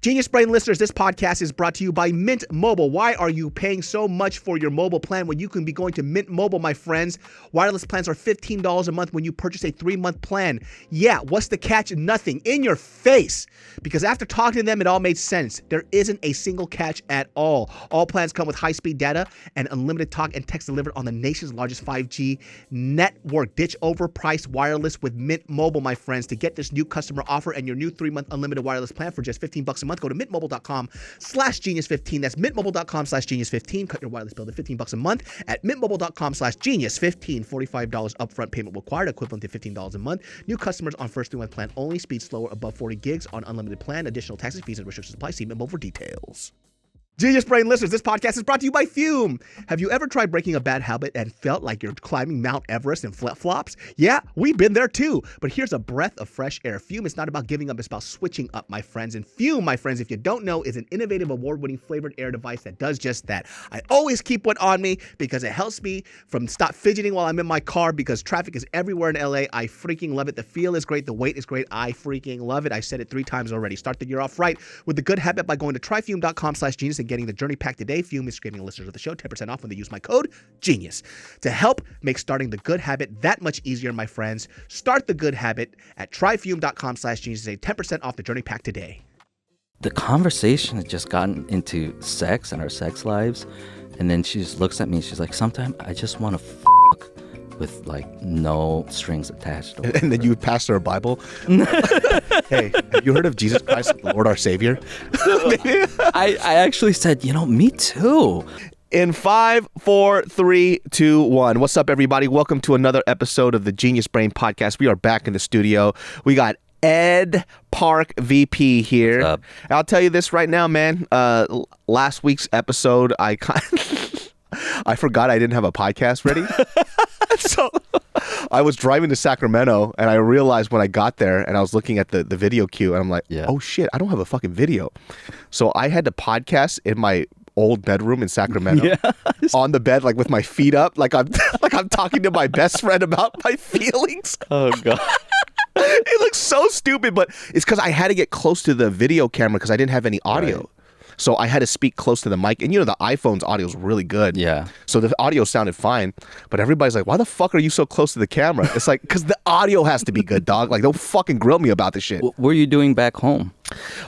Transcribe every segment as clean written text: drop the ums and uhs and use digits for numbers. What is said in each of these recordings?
Genius Brain listeners, this podcast is brought to you by Mint Mobile. Why are you paying so much for your mobile plan when you can be going to Mint Mobile, my friends? Wireless plans are $15 a month when you purchase a 3-month plan. Yeah, what's the catch? Nothing. In your face. Because after talking to them, it all made sense. There isn't a single catch at all. All plans come with high-speed data and unlimited talk and text delivered on the nation's largest 5G network. Ditch overpriced wireless with Mint Mobile, my friends. To get this new customer offer and your new 3-month unlimited wireless plan for just $15 a month, go to mintmobile.com/genius15. That's mintmobile.com/genius15. Cut your wireless bill to $15 a month at mintmobile.com/genius15. $45 upfront payment required, equivalent to $15 a month. New customers on first 3-month plan only. Speed slower above 40 gigs on unlimited plan. Additional taxes, fees, and restrictions apply. See Mint Mobile for details. Genius Brain listeners, this podcast is brought to you by Fume. Have you ever tried breaking a bad habit and felt like you're climbing Mount Everest in flip-flops? Yeah, we've been there too. But here's a breath of fresh air. Fume is not about giving up, it's about switching up, my friends. And Fume, my friends, if you don't know, is an innovative award-winning flavored air device that does just that. I always keep one on me because it helps me from stop fidgeting while I'm in my car because traffic is everywhere in LA. I freaking love it. The feel is great. The weight is great. I freaking love it. I said it 3 times already. Start the year off right with the good habit by going to tryfume.com/genius and getting the journey pack today. Fume is giving listeners of the show 10% off when they use my code GENIUS to help make starting the good habit that much easier, my friends. Start the good habit at tryfume.com/genius and say 10% off the journey pack today. The conversation had just gotten into sex and our sex lives, and then she just looks at me and she's like, sometimes I just want to fuck with like no strings attached. And then you would pass her a Bible. Hey, have you heard of Jesus Christ, the Lord our Savior? I actually said, me too. In 5, 4, 3, 2, 1. What's up, everybody? Welcome to another episode of the Genius Brain Podcast. We are back in the studio. We got Ed Park VP here. What's up? I'll tell you this right now, man. Last week's episode, I forgot I didn't have a podcast ready. So I was driving to Sacramento and I realized when I got there and I was looking at the video queue and I'm like, oh shit, I don't have a fucking video. So I had to podcast in my old bedroom in Sacramento on the bed, like with my feet up, like I'm talking to my best friend about my feelings. Oh God. It looks so stupid, but it's because I had to get close to the video camera because I didn't have any audio. Right. So I had to speak close to the mic. And the iPhone's audio is really good. Yeah. So the audio sounded fine. But everybody's like, why the fuck are you so close to the camera? It's like, because the audio has to be good, dog. Like, don't fucking grill me about this shit. What were you doing back home?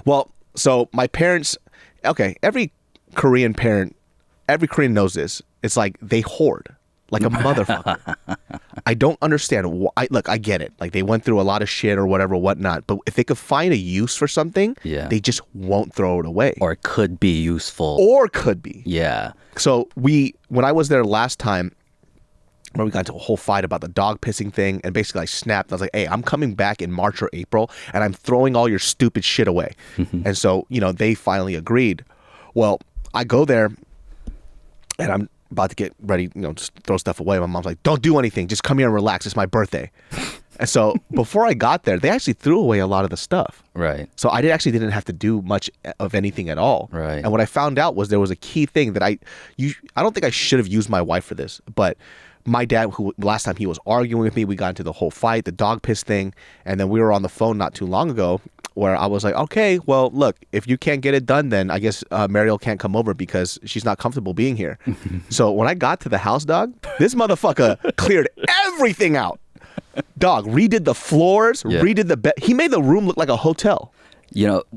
Well, so my parents, okay, every Korean knows this. It's like they hoard. Like a motherfucker. I don't understand why. Look, I get it. Like they went through a lot of shit or whatever, whatnot. But if they could find a use for something, they just won't throw it away. Or it could be useful. Or could be. Yeah. So when I was there last time, where we got into a whole fight about the dog pissing thing, and basically I snapped. I was like, hey, I'm coming back in March or April, and I'm throwing all your stupid shit away. And so, they finally agreed. Well, I go there, and I'm about to get ready, just throw stuff away. My mom's like, don't do anything. Just come here and relax. It's my birthday. And so before I got there, they actually threw away a lot of the stuff. Right. So I didn't have to do much of anything at all. Right. And what I found out was there was a key thing that I don't think I should have used my wife for this, but my dad, who last time he was arguing with me, we got into the whole fight, the dog piss thing. And then we were on the phone not too long ago where I was like, okay, well, look, if you can't get it done, then I guess Mariel can't come over because she's not comfortable being here. So when I got to the house, dog, this motherfucker cleared everything out. Dog, redid the floors, redid the bed. He made the room look like a hotel.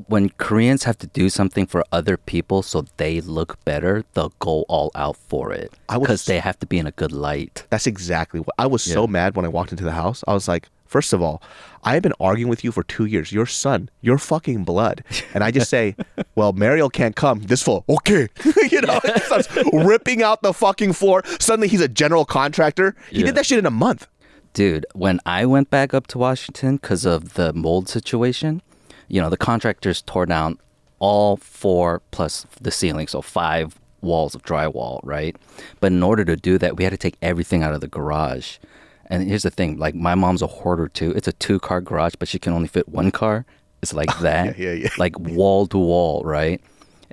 When Koreans have to do something for other people so they look better, they'll go all out for it because they have to be in a good light. That's exactly what I was so mad when I walked into the house. I was like, first of all, I have been arguing with you for 2 years. Your son, your fucking blood. And I just say, well, Mariel can't come. This fool, okay. He starts ripping out the fucking floor. Suddenly he's a general contractor. He did that shit in a month. Dude, when I went back up to Washington because of the mold situation, the contractors tore down all 4 plus the ceiling, so 5 walls of drywall, right? But in order to do that, we had to take everything out of the garage. And here's the thing, like my mom's a hoarder too. It's a 2-car garage, but she can only fit 1 car. It's like that, like wall to wall, right?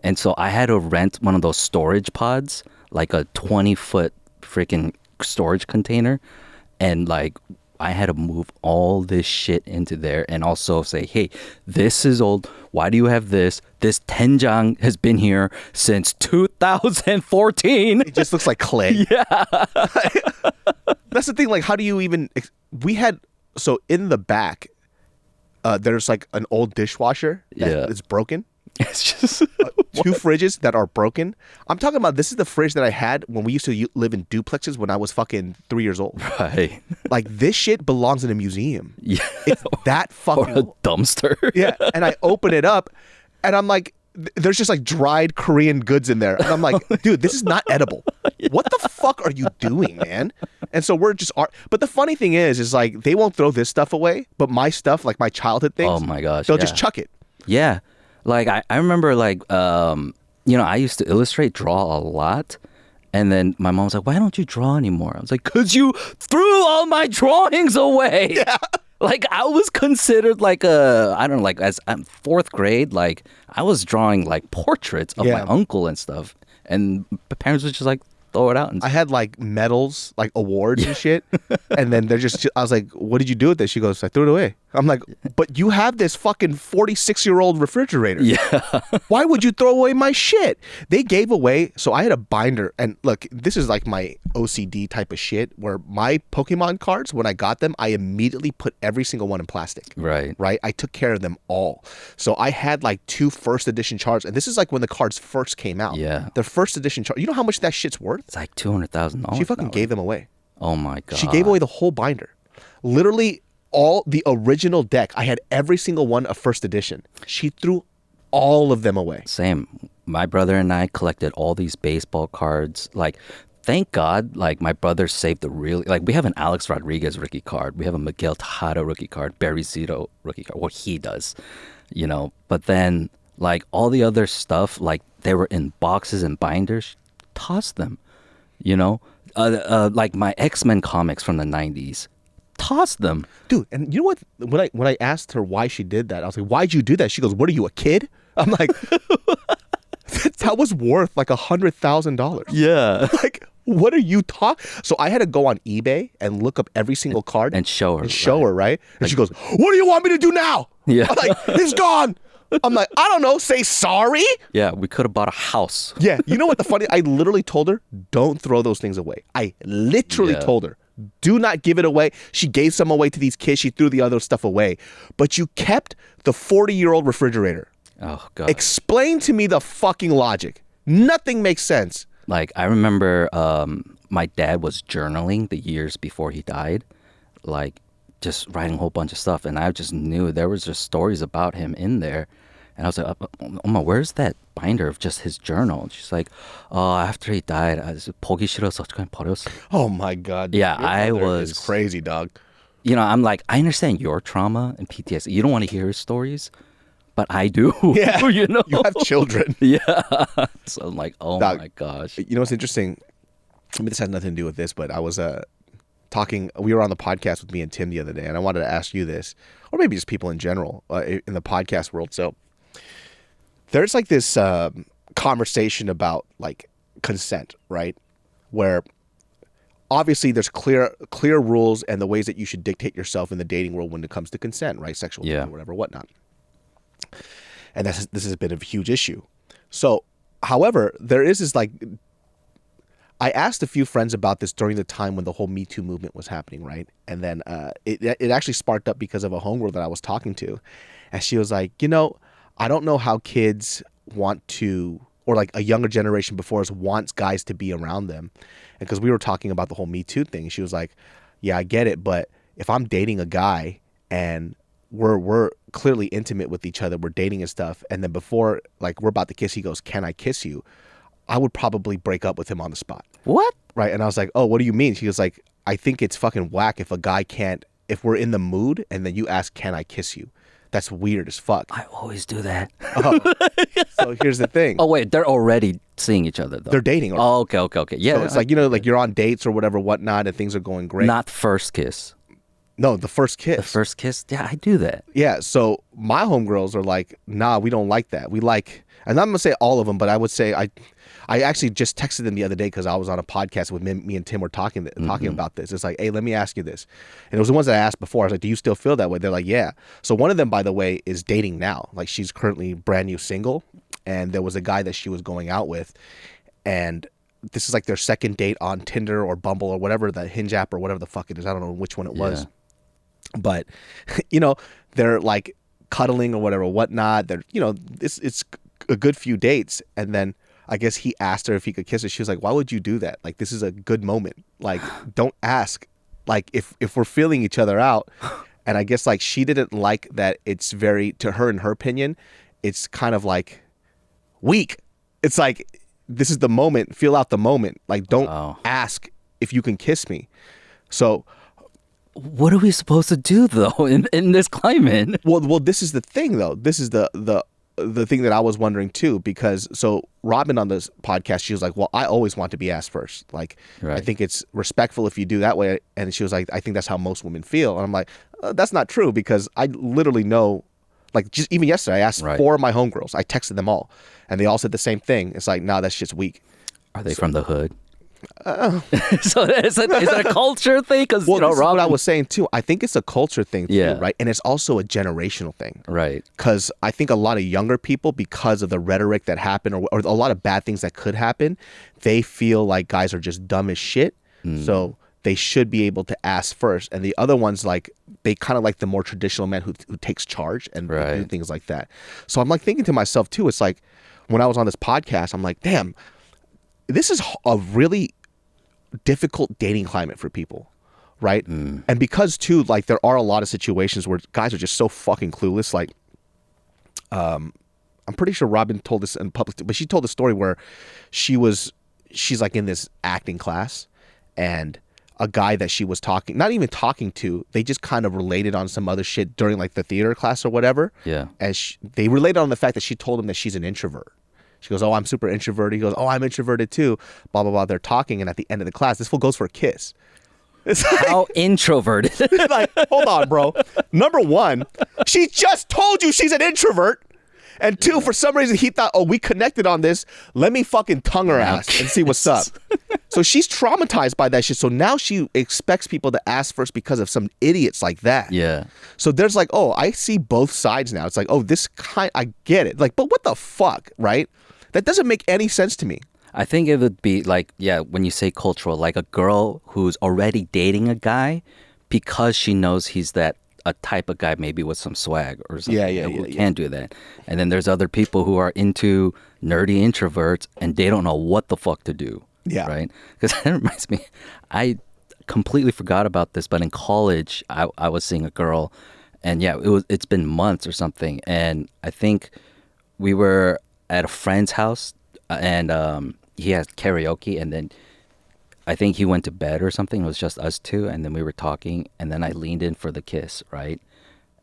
And so I had to rent one of those storage pods, like a 20-foot freaking storage container. And like I had to move all this shit into there and also say, hey, this is old. Why do you have this? This tenjang has been here since 2014. It just looks like clay. Yeah. That's the thing. Like, how do you even? So in the back, there's like an old dishwasher that is broken. It's just 2 fridges that are broken. I'm talking about, this is the fridge that I had when we used to live in duplexes when I was fucking 3 years old. Right. Like, this shit belongs in a museum. Yeah. It's that fucking... Or a dumpster. Yeah. And I open it up and I'm like, there's just like dried Korean goods in there. And I'm like, dude, this is not edible. Yeah. What the fuck are you doing, man? And so we're just... But the funny thing is like, they won't throw this stuff away, but my stuff, like my childhood things... Oh my gosh, they'll just chuck it. Yeah. Like, I remember, like, I used to illustrate, draw a lot. And then my mom was like, why don't you draw anymore? I was like, because you threw all my drawings away. Yeah. Like, I was considered like as I'm 4th grade, like, I was drawing, like, portraits of my uncle and stuff. And the parents were just like, throw it out. And I had like medals, like awards and shit. And then I was like, what did you do with this? She goes, I threw it away. I'm like, but you have this fucking 46-year-old refrigerator. Yeah. Why would you throw away my shit? They gave away, so I had a binder. And look, this is like my OCD type of shit where my Pokemon cards, when I got them, I immediately put every single one in plastic. Right. Right? I took care of them all. So I had like 2 first edition cards. And this is like when the cards first came out. Yeah. The first edition cards. You know how much that shit's worth? It's like $200,000. She fucking gave them away. Oh my God. She gave away the whole binder. Literally all the original deck. I had every single one of first edition. She threw all of them away. Same. My brother and I collected all these baseball cards. Like, thank God, like, my brother saved the real... Like, we have an Alex Rodriguez rookie card. We have a Miguel Tejada rookie card. Barry Zito rookie card. What he does, But then, like, all the other stuff, like, they were in boxes and binders. Toss them, like my X-Men comics from the 90s. Toss them. Dude, and you know what? When I asked her why she did that, I was like, why'd you do that? She goes, what are you, a kid? I'm like, that was worth like $100,000. Yeah. Like, what are you talking? So I had to go on eBay and look up every single card. And show her. Right? And she goes, what do you want me to do now? Yeah. I'm like, it's gone. I'm like, I don't know, say sorry? Yeah, we could have bought a house. Yeah, you know what the funny... I literally told her, don't throw those things away. I literally told her, do not give it away. She gave some away to these kids. She threw the other stuff away. But you kept the 40-year-old refrigerator. Oh, God. Explain to me the fucking logic. Nothing makes sense. Like, I remember my dad was journaling the years before he died. Like, just writing a whole bunch of stuff. And I just knew there was just stories about him in there. And I was like, Oma, where's that binder of just his journal? And she's like, oh, after he died, I just 보기 싫어서 그냥 버렸어. Oh my God. Yeah, I was... It's crazy, dog. I'm like, I understand your trauma and PTSD. You don't want to hear his stories, but I do. Yeah, you have children. Yeah. So I'm like, oh dog, my gosh. You know what's interesting? I mean, this has nothing to do with this, but I was we were on the podcast with me and Tim the other day, and I wanted to ask you this, or maybe just people in general in the podcast world. So there's like this conversation about like consent, right? Where obviously there's clear rules and the ways that you should dictate yourself in the dating world when it comes to consent, right? Sexual, whatever, whatnot. And this has been a huge issue. So, however, there is this like, I asked a few friends about this during the time when the whole Me Too movement was happening, right? And then it actually sparked up because of a homegirl that I was talking to. And she was like, I don't know how kids want to, or like a younger generation before us wants guys to be around them. And because we were talking about the whole Me Too thing, she was like, yeah, I get it. But if I'm dating a guy and we're clearly intimate with each other, we're dating and stuff, and then before like we're about to kiss, he goes, can I kiss you? I would probably break up with him on the spot. What? Right. And I was like, oh, what do you mean? She was like, I think it's fucking whack if a guy can't, if we're in the mood and then you ask, can I kiss you? That's weird as fuck. I always do that. So here's the thing. Oh, wait, they're already seeing each other, though. They're dating already. Oh, okay. Yeah. So it's like, like you're on dates or whatever, whatnot, and things are going great. Not first kiss. No, the first kiss. The first kiss? Yeah, I do that. Yeah, so my homegirls are like, nah, we don't like that. We like, and I'm gonna say all of them, but I would say I actually just texted them the other day because I was on a podcast with me and Tim were talking about this. It's like, hey, let me ask you this, and it was the ones that I asked before. I was like, do you still feel that way? They're like, yeah. So one of them, by the way, is dating now. Like she's currently brand new single, and there was a guy that she was going out with, and this is like their second date on Tinder or Bumble or whatever, the Hinge app or whatever the fuck it is. I don't know which one it was. But, they're like cuddling or whatever, whatnot. They're, it's a good few dates. And then I guess he asked her if he could kiss her. She was like, why would you do that? Like, this is a good moment. Like, don't ask. Like, if we're feeling each other out. And I guess like she didn't like that it's very, to her, in her opinion, it's kind of like weak. It's like, this is the moment. Feel out the moment. Like, don't ask if you can kiss me. So what are we supposed to do though in this climate? Well, this is the thing though. This is the thing that I was wondering too, because so Robin on this podcast, she was like, well, I always want to be asked first. Like, I think it's respectful if you do that way. And she was like, I think that's how most women feel. And I'm like, that's not true, because I literally know, like, just even yesterday, I asked 4 of my homegirls. I texted them all, and they all said the same thing. It's like, nah, that shit's weak. Are they from the hood? So is it a culture thing? Because this is what I was saying too. I think it's a culture thing too, right? And it's also a generational thing, right? Because I think a lot of younger people, because of the rhetoric that happened, or a lot of bad things that could happen, they feel like guys are just dumb as shit. So they should be able to ask first. And the other ones, like, they kind of like the more traditional man who takes charge and do things like that. So I'm like thinking to myself too. It's like when I was on this podcast, I'm like, damn. This is a really difficult dating climate for people, right? And because too, like, there are a lot of situations where guys are just so fucking clueless. Like, I'm pretty sure Robin told this in public, but she told a story where she's like in this acting class, and a guy that she was not even talking to, they just kind of related on some other shit during like the theater class or whatever. Yeah. And they related on the fact that she told him that she's an introvert. She goes, oh, I'm super introverted. He goes, oh, I'm introverted too. Blah, blah, blah. They're talking. And at the end of the class, this fool goes for a kiss. It's like, how introverted? Like, hold on, bro. Number one, she just told you she's an introvert. And two, for some reason, he thought, oh, we connected on this. Let me fucking tongue her ass and see what's up. So she's traumatized by that shit. So now she expects people to ask first because of some idiots like that. Yeah. So there's like, oh, I see both sides now. It's like, oh, I get it. Like, but what the fuck, right? That doesn't make any sense to me. I think it would be like, yeah, when you say cultural, like a girl who's already dating a guy because she knows he's a type of guy maybe with some swag or something. Who can't do that. And then there's other people who are into nerdy introverts and they don't know what the fuck to do. Yeah. Right? Because that reminds me, I completely forgot about this, but in college, I was seeing a girl, and yeah, it's been months or something. And I think we were at a friend's house, and he had karaoke, and then I think he went to bed or something. It was just us two, and then we were talking, and then I leaned in for the kiss, right?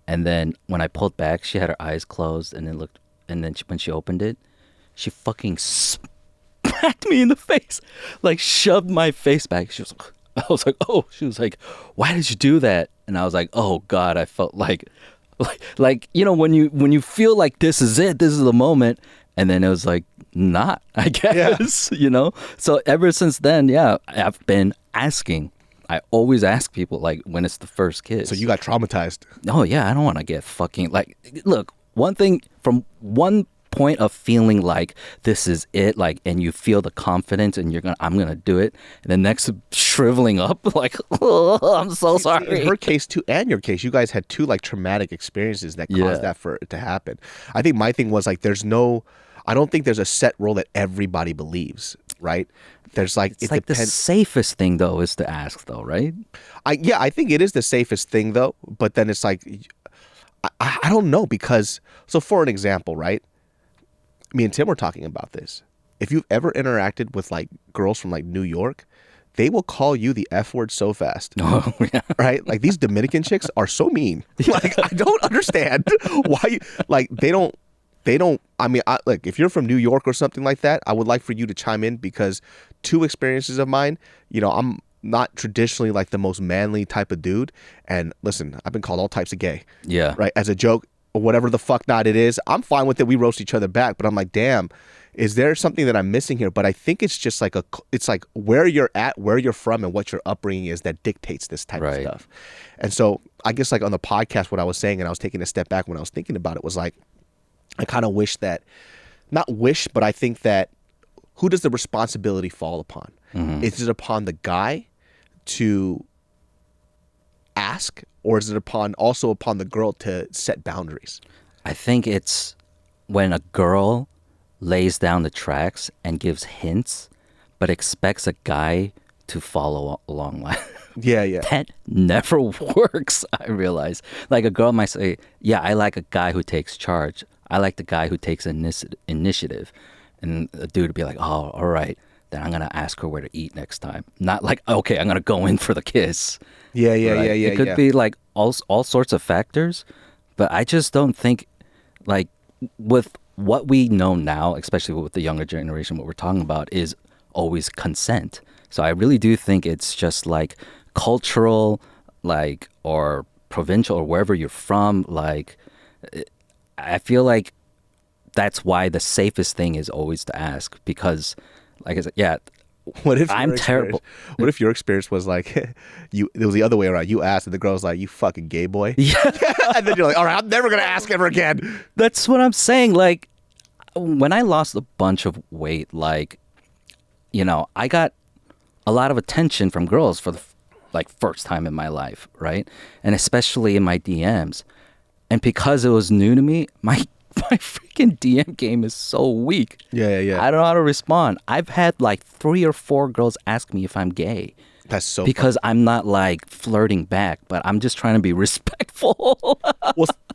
And then when I pulled back, she had her eyes closed, and then when she opened it, she fucking smacked me in the face, like shoved my face back. I was like, oh, she was like, why did you do that? And I was like, oh God, I felt like when you feel like this is it, this is the moment. And then it was like, not, I guess, So ever since then, yeah, I've been asking. I always ask people, like, when it's the first kiss. So you got traumatized. Oh, yeah, I don't want to get fucking, like, look, one thing, from one point of feeling like this is it, like, and you feel the confidence and I'm going to do it. And the next shriveling up, like, oh, I'm so sorry. In her case too, and your case, you guys had two like traumatic experiences that caused that for it to happen. I think my thing was like, I don't think there's a set rule that everybody believes, right? There's like, it's like depends. The safest thing though is to ask though, right? I think it is the safest thing though, but then it's like, I don't know, because, so for an example, right? Me and Tim were talking about this. If you've ever interacted with like girls from like New York, they will call you the F word so fast. Oh, yeah. Right? Like these Dominican chicks are so mean. Like, I don't understand why they don't, I mean, like if you're from New York or something like that, I would like for you to chime in, because two experiences of mine, not traditionally like the most manly type of dude. And listen, I've been called all types of gay. Yeah. Right. As a joke or whatever the fuck not it is. I'm fine with it. We roast each other back. But I'm like, damn, is there something that I'm missing here? But I think it's just like it's like where you're at, where you're from, and what your upbringing is that dictates this type of stuff. And so I guess like on the podcast, what I was saying, and I was taking a step back when I was thinking about it, was like, I kind of wish that, not wish, but I think that who does the responsibility fall upon? Is it upon the guy to ask, or is it also upon the girl to set boundaries? I think it's when a girl lays down the tracks and gives hints, but expects a guy to follow along. Yeah. That never works, I realize. Like a girl might say, yeah, I like a guy who takes charge. I like the guy who takes initiative. And the dude would be like, oh, all right, then I'm going to ask her where to eat next time. Not like, okay, I'm going to go in for the kiss. Yeah. It could be like all sorts of factors, but I just don't think, like, with what we know now, especially with the younger generation, what we're talking about is always consent. So I really do think it's just like cultural, like, or provincial, or wherever you're from. Like, I feel like that's why the safest thing is always to ask, because, like I said, yeah. What if I'm terrible? What if your experience was like, it was the other way around? You asked, and the girl's like, "You fucking gay boy." Yeah. And then you're like, "All right, I'm never gonna ask ever again." That's what I'm saying. Like, when I lost a bunch of weight, like, you know, I got a lot of attention from girls for the first time in my life, right? And especially in my DMs. And because it was new to me, my freaking DM game is so weak. Yeah. I don't know how to respond. I've had like 3 or 4 girls ask me if I'm gay. That's so because I'm not like flirting back, but I'm just trying to be respectful.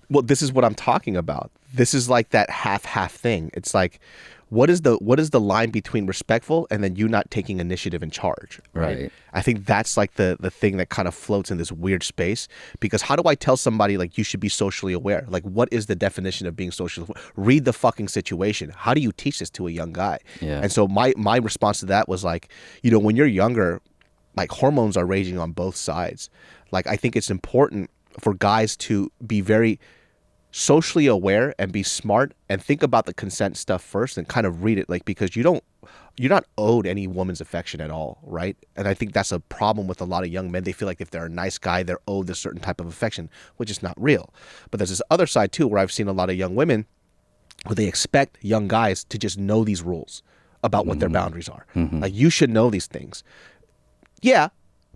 Well, this is what I'm talking about. This is like that half thing. It's like, what is the line between respectful and then you not taking initiative and charge? Right. I think that's like the thing that kind of floats in this weird space, because how do I tell somebody like you should be socially aware? Like, what is the definition of being socially aware? Read the fucking situation. How do you teach this to a young guy? Yeah. And so my response to that was like, you know, when you're younger, like hormones are raging on both sides. Like, I think it's important for guys to be very socially aware and be smart and think about the consent stuff first and kind of read it, like, because you're not owed any woman's affection at all, right? And I think that's a problem with a lot of young men. They feel like if they're a nice guy, they're owed a certain type of affection, which is not real. But there's this other side too, where I've seen a lot of young women where they expect young guys to just know these rules about what their boundaries are. Like, you should know these things. Yeah,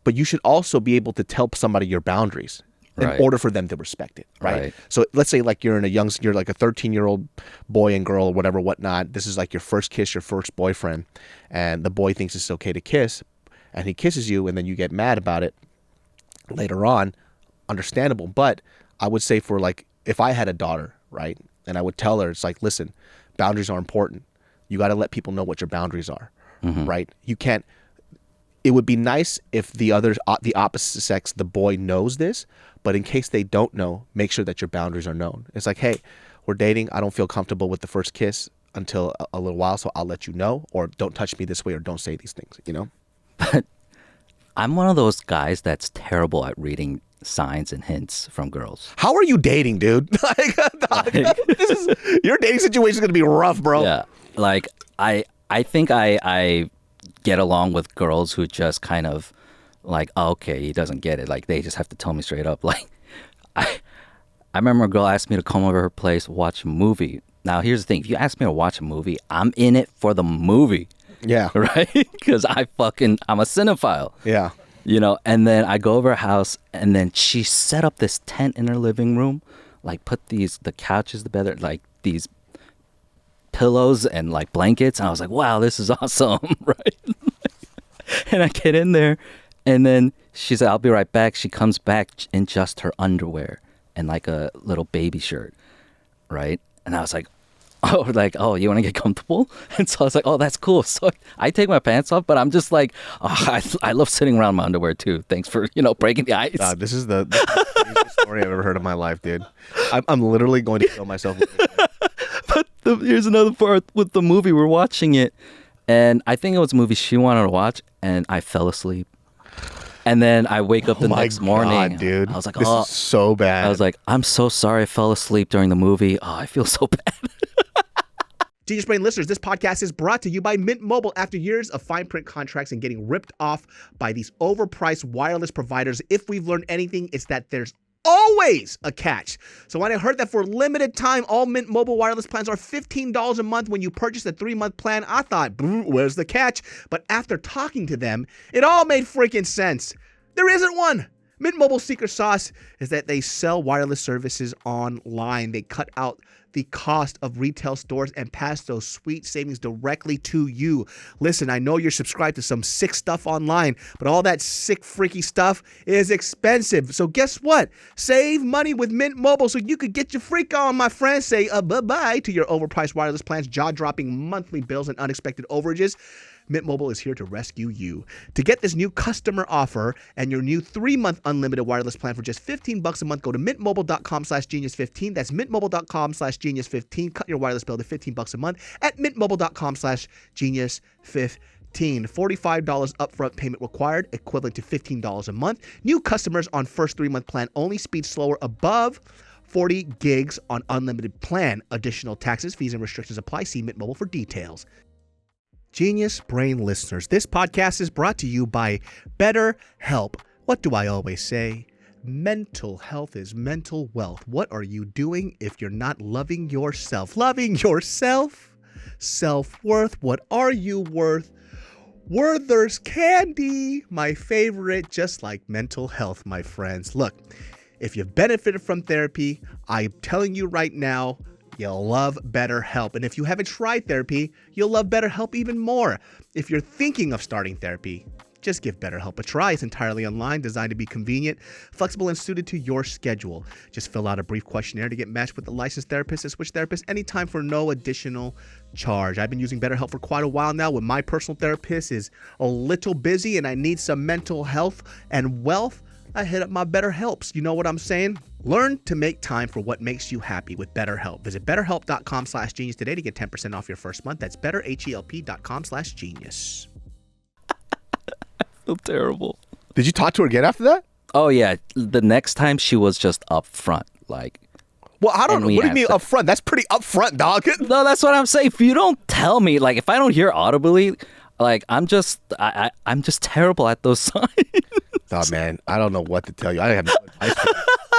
but you should also be able to tell somebody your boundaries in order for them to respect it, right? So let's say like you're like a 13-year-old boy and girl or whatever, whatnot. This is like your first kiss, your first boyfriend, and the boy thinks it's okay to kiss, and he kisses you, and then you get mad about it later on. Understandable. But I would say, for like, if I had a daughter, right, and I would tell her, it's like, listen, boundaries are important. You got to let people know what your boundaries are, right? You can't. It would be nice if the opposite sex, the boy, knows this, but in case they don't know, make sure that your boundaries are known. It's like, hey, we're dating. I don't feel comfortable with the first kiss until a little while, so I'll let you know, or don't touch me this way, or don't say these things, you know? But I'm one of those guys that's terrible at reading signs and hints from girls. How are you dating, dude? Your dating situation is going to be rough, bro. Yeah. Like, I think I get along with girls who just kind of like, oh, okay, he doesn't get it. Like, they just have to tell me straight up. Like, I remember a girl asked me to come over her place, watch a movie. Now, here's the thing. If you ask me to watch a movie, I'm in it for the movie. Yeah. Right? Because I'm a cinephile. Yeah. You know, and then I go over her house, and then she set up this tent in her living room, like put the couches together, like these pillows and like blankets. And I was like, wow, this is awesome, right? And I get in there, and then she said, I'll be right back. She comes back in just her underwear and like a little baby shirt, right? And I was like, oh, you want to get comfortable? And so I was like, oh, that's cool. So I take my pants off, but I'm just like, oh, I love sitting around my underwear too. Thanks for, breaking the ice. This is the craziest story I've ever heard in my life, dude. I'm literally going to kill myself. But here's another part with the movie. We're watching it, and I think it was a movie she wanted to watch, and I fell asleep. And then I wake up the next morning. God, dude. I was like, this is so bad. I was like, I'm so sorry I fell asleep during the movie. Oh, I feel so bad. Genius Brain listeners, this podcast is brought to you by Mint Mobile. After years of fine print contracts and getting ripped off by these overpriced wireless providers, if we've learned anything, it's that there's always a catch. So when I heard that for a limited time, all Mint Mobile wireless plans are $15 a month when you purchase a 3-month plan, I thought, where's the catch? But after talking to them, it all made freaking sense. There isn't one. Mint Mobile's secret sauce is that they sell wireless services online. They cut out the cost of retail stores and pass those sweet savings directly to you. Listen, I know you're subscribed to some sick stuff online, but all that sick, freaky stuff is expensive. So guess what? Save money with Mint Mobile so you could get your freak on, my friends. Say bye-bye to your overpriced wireless plans, jaw-dropping monthly bills, and unexpected overages. Mint Mobile is here to rescue you. To get this new customer offer and your new 3-month unlimited wireless plan for just $15 a month, go to mintmobile.com/genius15. That's mintmobile.com/genius15. Cut your wireless bill to $15 a month at mintmobile.com/genius15. $45 upfront payment required, equivalent to $15 a month. New customers on first 3-month plan only. Speed slower above 40 gigs on unlimited plan. Additional taxes, fees, and restrictions apply. See Mint Mobile for details. Genius Brain listeners, this podcast is brought to you by BetterHelp. What do I always say? Mental health is mental wealth. What are you doing if you're not loving yourself? Loving yourself? Self-worth. What are you worth? Werther's Candy, my favorite, just like mental health, my friends. Look, if you've benefited from therapy, I'm telling you right now, you'll love BetterHelp. And if you haven't tried therapy, you'll love BetterHelp even more. If you're thinking of starting therapy, just give BetterHelp a try. It's entirely online, designed to be convenient, flexible, and suited to your schedule. Just fill out a brief questionnaire to get matched with a licensed therapist and switch therapists anytime for no additional charge. I've been using BetterHelp for quite a while now. When my personal therapist is a little busy and I need some mental health and wealth, I hit up my BetterHelps. You know what I'm saying? Learn to make time for what makes you happy with BetterHelp. Visit betterhelp.com/genius today to get 10% off your first month. That's betterhelp.com/genius. I feel terrible. Did you talk to her again after that? Oh, yeah. The next time she was just up front. Like, well, I don't know. What do you mean up front? That's pretty upfront, dog. No, that's what I'm saying. If you don't tell me, like, if I don't hear audibly, like, I'm just terrible at those signs. Oh, man, I don't know what to tell you. I have no advice for you.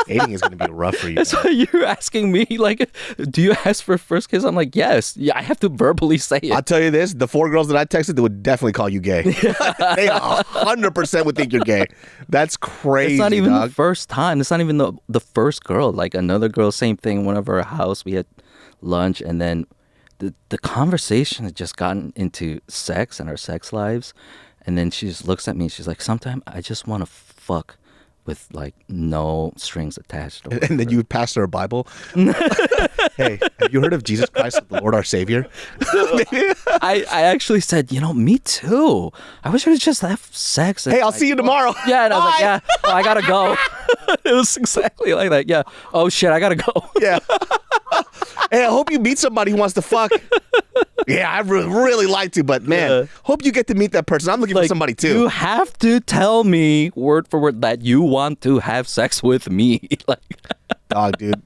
Dating is going to be rough for you. That's why you're asking me, like, do you ask for first kiss? I'm like, yes. Yeah, I have to verbally say it. I'll tell you this. The 4 girls that I texted, they would definitely call you gay. They 100% would think you're gay. That's crazy, It's not even dog. the first time. It's not even the first girl. Like, another girl, same thing. One of our house, we had lunch, and then the conversation had just gotten into sex and our sex lives. And then she just looks at me. She's like, sometimes I just want to fuck with, like, no strings attached. And then you would pass her a Bible. Hey, have you heard of Jesus Christ, the Lord our Savior? I actually said, me too. I wish I could just have sex. Hey, I'll see you tomorrow. Yeah, and I was like, yeah, I gotta go. It was exactly like that. Yeah. Oh, shit, I gotta go. Yeah. Hey, I hope you meet somebody who wants to fuck. Yeah, I really like to, but man, hope you get to meet that person. I'm looking for somebody too. You have to tell me word for word that you want to have sex with me. Like, dog, dude,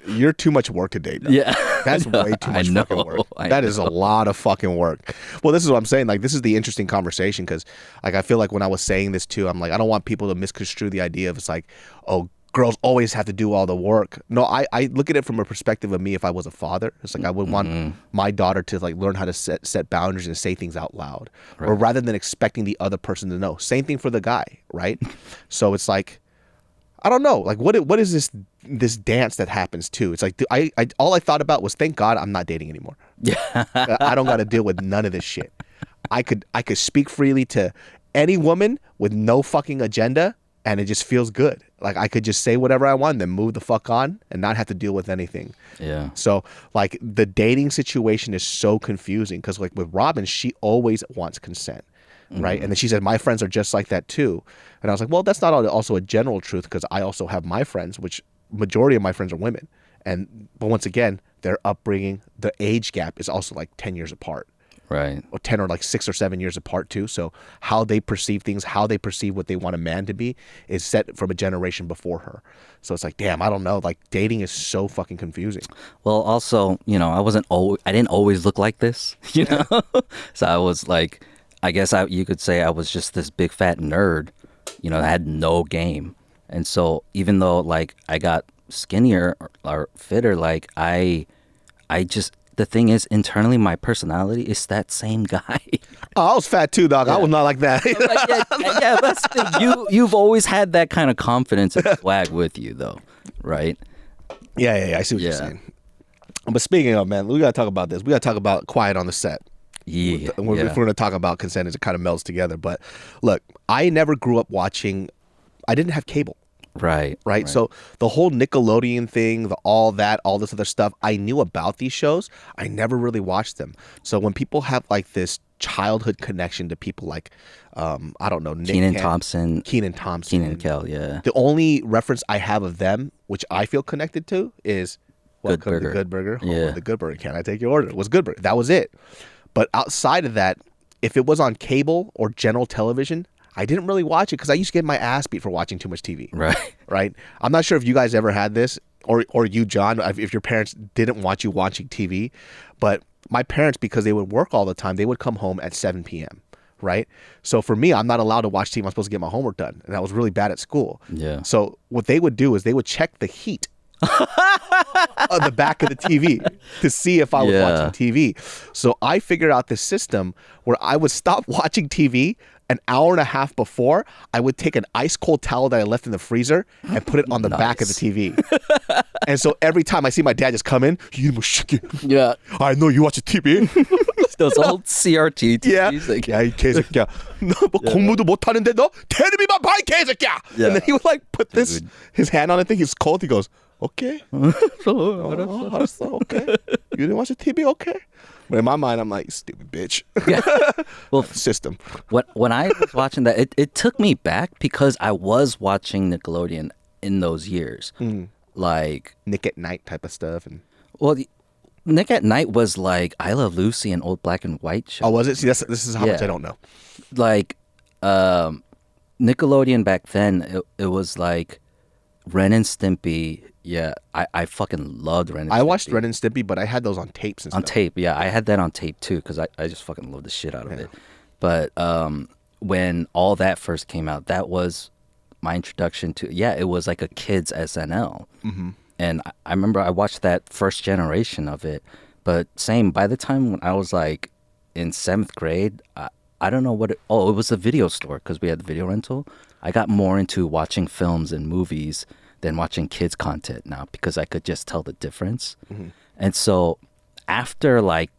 you're too much work today. Dog. Yeah, that's way too much fucking work. That is a lot of fucking work. Well, this is what I'm saying. Like, this is the interesting conversation because, like, I feel like when I was saying this too, I'm like, I don't want people to misconstrue the idea of it's like, oh, girls always have to do all the work. No, I look at it from a perspective of me if I was a father. It's like I would want my daughter to, like, learn how to set boundaries and say things out loud. Right. Or rather than expecting the other person to know. Same thing for the guy, right? So it's like, I don't know. Like, what is this dance that happens too? It's like I all I thought about was, thank God I'm not dating anymore. Yeah. I don't got to deal with none of this shit. I could speak freely to any woman with no fucking agenda, and it just feels good. Like, I could just say whatever I want, then move the fuck on and not have to deal with anything. Yeah. So, like, the dating situation is so confusing because, like, with Robin, she always wants consent, right? And then she said, my friends are just like that too. And I was like, well, that's not also a general truth because I also have my friends, which majority of my friends are women. But once again, their upbringing, the age gap is also like 10 years apart. Right. Or 10 or like 6 or 7 years apart too. So how they perceive things, how they perceive what they want a man to be is set from a generation before her. So it's like, damn, I don't know. Like dating is so fucking confusing. Well, also, I didn't always look like this, So I was like, I guess you could say I was just this big fat nerd, I had no game. And so even though like I got skinnier or fitter, like I just, the thing is, internally, my personality is that same guy. Oh, I was fat too, dog. I was not like that. Yeah, that's the thing. You've always had that kind of confidence and swag with you, though, right? Yeah. I see what you're saying. But speaking of, man, we got to talk about this. We got to talk about Quiet on the Set. Yeah. If we're going to talk about consent, it kind of melds together. But look, I never grew up watching, I didn't have cable. Right. So the whole Nickelodeon thing, all this other stuff, I knew about these shows. I never really watched them. So when people have like this childhood connection to people like, I don't know, Kenan Thompson, Kenan Kel, yeah. The only reference I have of them, which I feel connected to, is Good Welcome Burger. to Good Burger. Yeah. The Good Burger. Can I take your order? It was Good Burger. That was it. But outside of that, if it was on cable or general television, I didn't really watch it because I used to get my ass beat for watching too much TV. Right. I'm not sure if you guys ever had this or you, John, if your parents didn't want you watching TV. But my parents, because they would work all the time, they would come home at 7 p.m. Right. So for me, I'm not allowed to watch TV. I'm supposed to get my homework done. And I was really bad at school. Yeah. So what they would do is they would check the heat on the back of the TV to see if I was watching TV. So I figured out this system where I would stop watching TV an hour and a half before. I would take an ice cold towel that I left in the freezer and put it on the back of the TV. And so every time I see my dad just come in, Yeah. I know you watch TV. Those old CRT TVs. Like, 야, 이 개새끼야. 너 뭐 공부도 못 하는데 너 텔레비만 봐, 이 개새끼야. Yeah. And then he would like put his hand on it. I think it's cold. He goes, okay. 알았어, okay. You didn't watch the TV, okay. But in my mind, I'm like, stupid bitch. Yeah. Well, system. When I was watching that, it took me back because I was watching Nickelodeon in those years. Like Nick at Night type of stuff. And Nick at Night was like I Love Lucy and old black and white shows. oh, was it? See, this is how much I don't know. Like Nickelodeon back then, it was like Ren and Stimpy. Yeah, I fucking loved Ren and Stimpy. I watched Ren and Stimpy, but I had those on tapes and stuff. On tape, yeah. I had that on tape too because I just fucking loved the shit out of it. But when all that first came out, that was my introduction to, it was like a kid's SNL. Mm-hmm. And I remember I watched that first generation of it. But same, by the time when I was like in 7th grade, I don't know what it was a video store because we had the video rental. I got more into watching films and movies than watching kids content now because I could just tell the difference. Mm-hmm. And so after like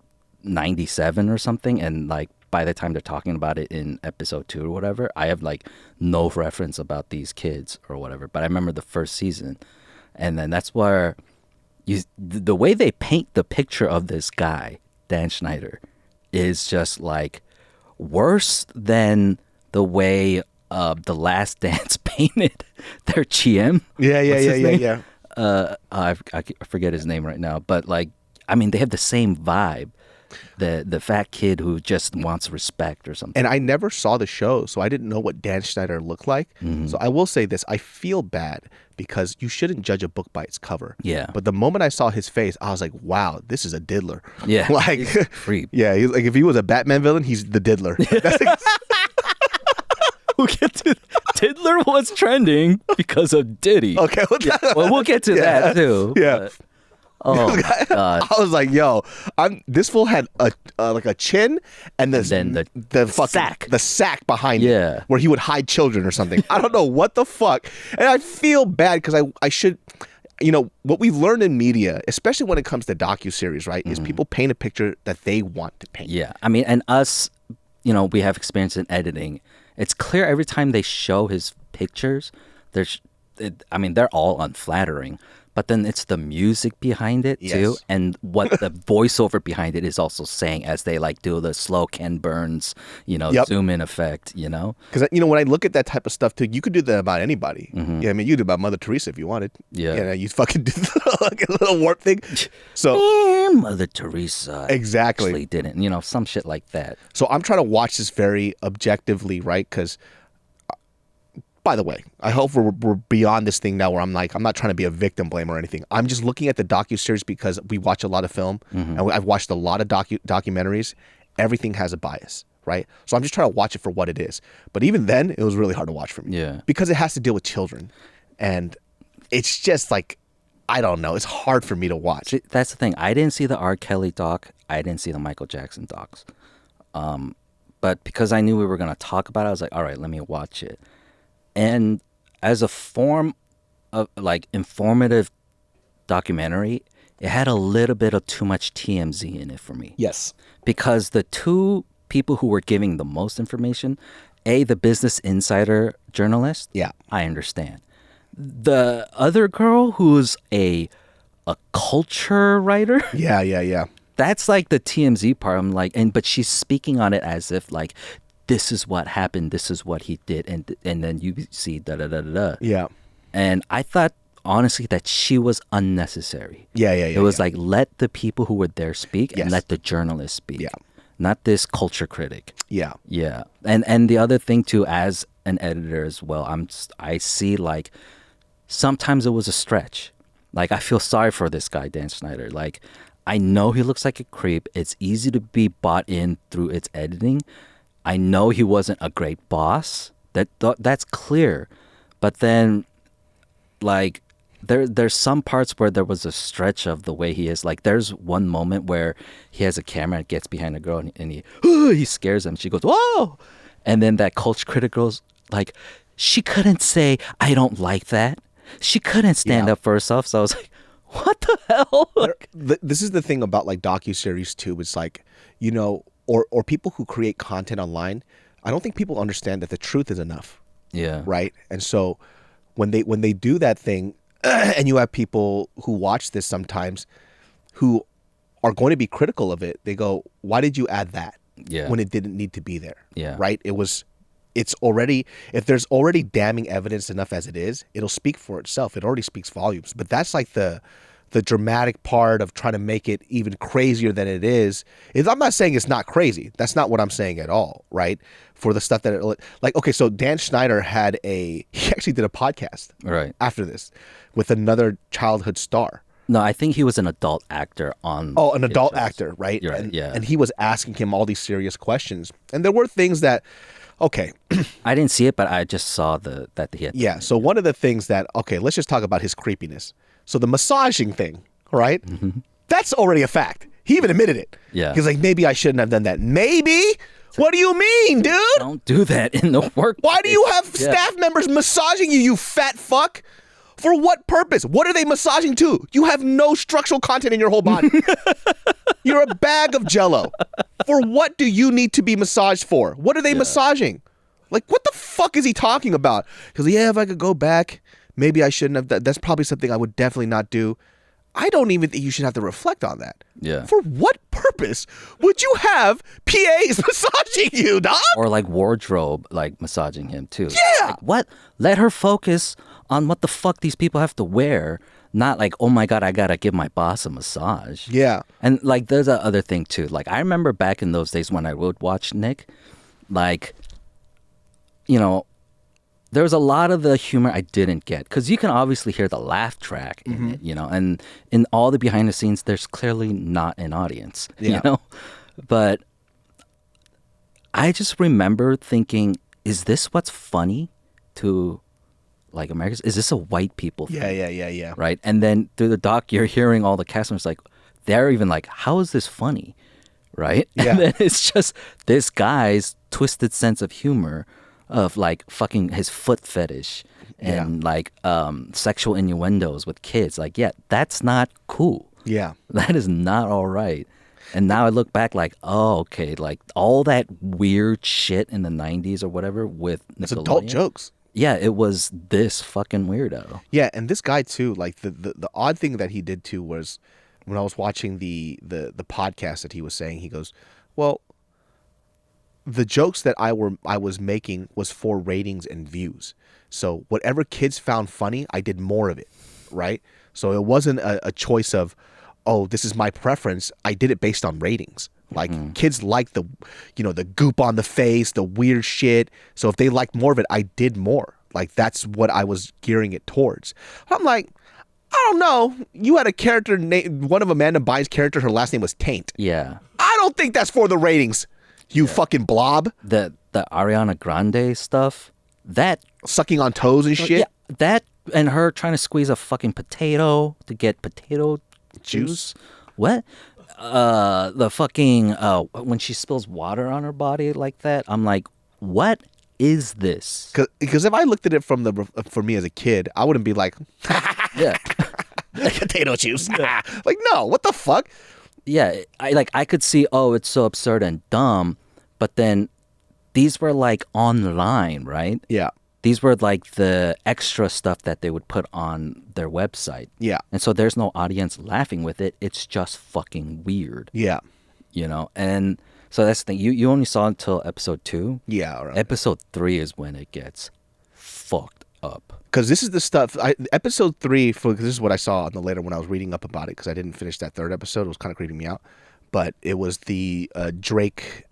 97 or something, and like by the time they're talking about it in episode 2 or whatever, I have like no reference about these kids or whatever. But I remember the first season. And then that's where the way they paint the picture of this guy, Dan Schneider, is just like worse than the way The Last Dance painted their GM. Yeah. I forget his name right now, but like, I mean, they have the same vibe. The fat kid who just wants respect or something. And I never saw the show, so I didn't know what Dan Schneider looked like. Mm-hmm. So I will say this, I feel bad because you shouldn't judge a book by its cover. Yeah. But the moment I saw his face, I was like, wow, this is a diddler. Yeah. Like, creep. Yeah, he's like if he was a Batman villain, he's the diddler. We'll get to Diddler was trending because of Diddy. Okay. Well, we'll get to that too. Yeah. But, oh God. I was like, yo, this fool had like a chin and then the fucking sack. The sack behind it where he would hide children or something. I don't know what the fuck. And I feel bad because I should, what we've learned in media, especially when it comes to docuseries, right, is people paint a picture that they want to paint. Yeah. I mean, and us, we have experience in editing. It's clear every time they show his pictures, they're all unflattering. But then it's the music behind it too, Yes. and what the voiceover behind it is also saying as they like do the slow Ken Burns, Yep. zoom in effect. Because when I look at that type of stuff too, you could do that about anybody. Yeah, I mean, you could do about Mother Teresa if you wanted. Yeah. You fucking do like a little warp thing. So Mother Teresa Exactly. actually didn't, some shit like that. So I'm trying to watch this very objectively, right? Because, by the way, I hope we're beyond this thing now where I'm not trying to be a victim blame or anything. I'm just looking at the docuseries because we watch a lot of film and I've watched a lot of documentaries. Everything has a bias, right? So I'm just trying to watch it for what it is. But even then, it was really hard to watch for me. Yeah. Because it has to deal with children. And it's just like, I don't know. It's hard for me to watch. See, that's the thing. I didn't see the R. Kelly doc. I didn't see the Michael Jackson docs. But because I knew we were going to talk about it, I was like, all right, let me watch it. And as a form of like informative documentary, it had a little bit of too much TMZ in it for me. Yes. Because the two people who were giving the most information, the Business Insider journalist, Yeah. I understand. The other girl who's a culture writer, Yeah. that's like the TMZ part. I'm like, but she's speaking on it as if like, this is what happened, this is what he did, and then you see da da da da da. Yeah. And I thought honestly that she was unnecessary. Yeah. It was like, let the people who were there speak and Yes. let the journalists speak. Yeah. Not this culture critic. Yeah. Yeah. And the other thing too, as an editor as well, I see like sometimes it was a stretch. Like I feel sorry for this guy, Dan Schneider. Like I know he looks like a creep. It's easy to be bought in through its editing. I know he wasn't a great boss. That's clear. But then like there's some parts where there was a stretch of the way he is. Like there's one moment where he has a camera and gets behind a girl and he scares him. She goes, whoa! And then that culture critic goes like, she couldn't say, I don't like that. She couldn't stand up for herself. So I was like, what the hell? This is the thing about like docuseries too. It's like, or people who create content online. I don't think people understand that the truth is enough. Yeah. Right. And so when they do that thing, and you have people who watch this sometimes who are going to be critical of it, they go, why did you add that? Yeah. When it didn't need to be there. Yeah. Right. It's already, if there's already damning evidence enough as it is, it'll speak for itself. It already speaks volumes. But that's like the dramatic part of trying to make it even crazier than it is. I'm not saying it's not crazy. That's not what I'm saying at all, right? For the stuff that okay, so Dan Schneider he actually did a podcast Right. after this with another childhood star. No, I think he was an adult actor on. Oh, an his adult shows. actor, right? You're right, And, yeah. and he was asking him all these serious questions. And there were things that, okay, I didn't see it, but I just saw that he had. yeah. So one of the things that, okay, let's just talk about his creepiness. So the massaging thing, right? That's already a fact. He even admitted it. Yeah. He's like, maybe I shouldn't have done that. Maybe? What do you mean, dude? Don't do that in the work. Why do you have staff members massaging you, you fat fuck? For what purpose? What are they massaging to? You have no structural content in your whole body. You're a bag of jello. For what do you need to be massaged for? What are they massaging? Like, what the fuck is he talking about? Because, if I could go back, maybe I shouldn't have. That's probably something I would definitely not do. I don't even think you should have to reflect on that. Yeah. For what purpose would you have PAs massaging you, dog? Or like wardrobe, like massaging him too. Yeah. Like, what? Let her focus on what the fuck these people have to wear. Not like, oh my God, I gotta give my boss a massage. Yeah. And like, there's a other thing too. Like, I remember back in those days when I would watch Nick, like, there was a lot of the humor I didn't get because you can obviously hear the laugh track in it, and in all the behind the scenes, there's clearly not an audience, But I just remember thinking, is this what's funny to like Americans? Is this a white people thing? Yeah. Right? And then through the doc, you're hearing all the cast members like, they're even like, how is this funny? Right? Yeah. And then it's just this guy's twisted sense of humor of like fucking his foot fetish and like sexual innuendos with kids. Like, that's not cool. Yeah. That is not all right. And now I look back like, oh, okay, like all that weird shit in the 90s or whatever with Nickelodeon. It's adult jokes. yeah, it was this fucking weirdo. Yeah, and this guy too, like the odd thing that he did too was when I was watching the podcast that he was saying, he goes, well, the jokes that I was making was for ratings and views. So whatever kids found funny, I did more of it, right? So it wasn't a choice of, oh, this is my preference. I did it based on ratings. Like kids like the goop on the face, the weird shit. So if they liked more of it, I did more. Like that's what I was gearing it towards. I'm like, I don't know. You had a character name, one of Amanda Bynes' characters, her last name was Taint. Yeah. I don't think that's for the ratings. You fucking blob. The Ariana Grande stuff, that Sucking on toes and shit. yeah, that and her trying to squeeze a fucking potato to get potato juice. What? The fucking when she spills water on her body like that, I'm like, what is this? Because if I looked at it for me as a kid, I wouldn't be like, Yeah. potato juice. Like, no, what the fuck? Yeah, I could see, oh, it's so absurd and dumb, but then these were like online, right? Yeah. These were like the extra stuff that they would put on their website. Yeah. And so there's no audience laughing with it. It's just fucking weird. Yeah. You know? And so that's the thing. You only saw until episode 2. Yeah. Right. Episode 3 is when it gets fucked up. Because this is the stuff. Episode 3, this is what I saw on the later when I was reading up about it, because I didn't finish that third episode. It was kind of creeping me out. But it was the Drake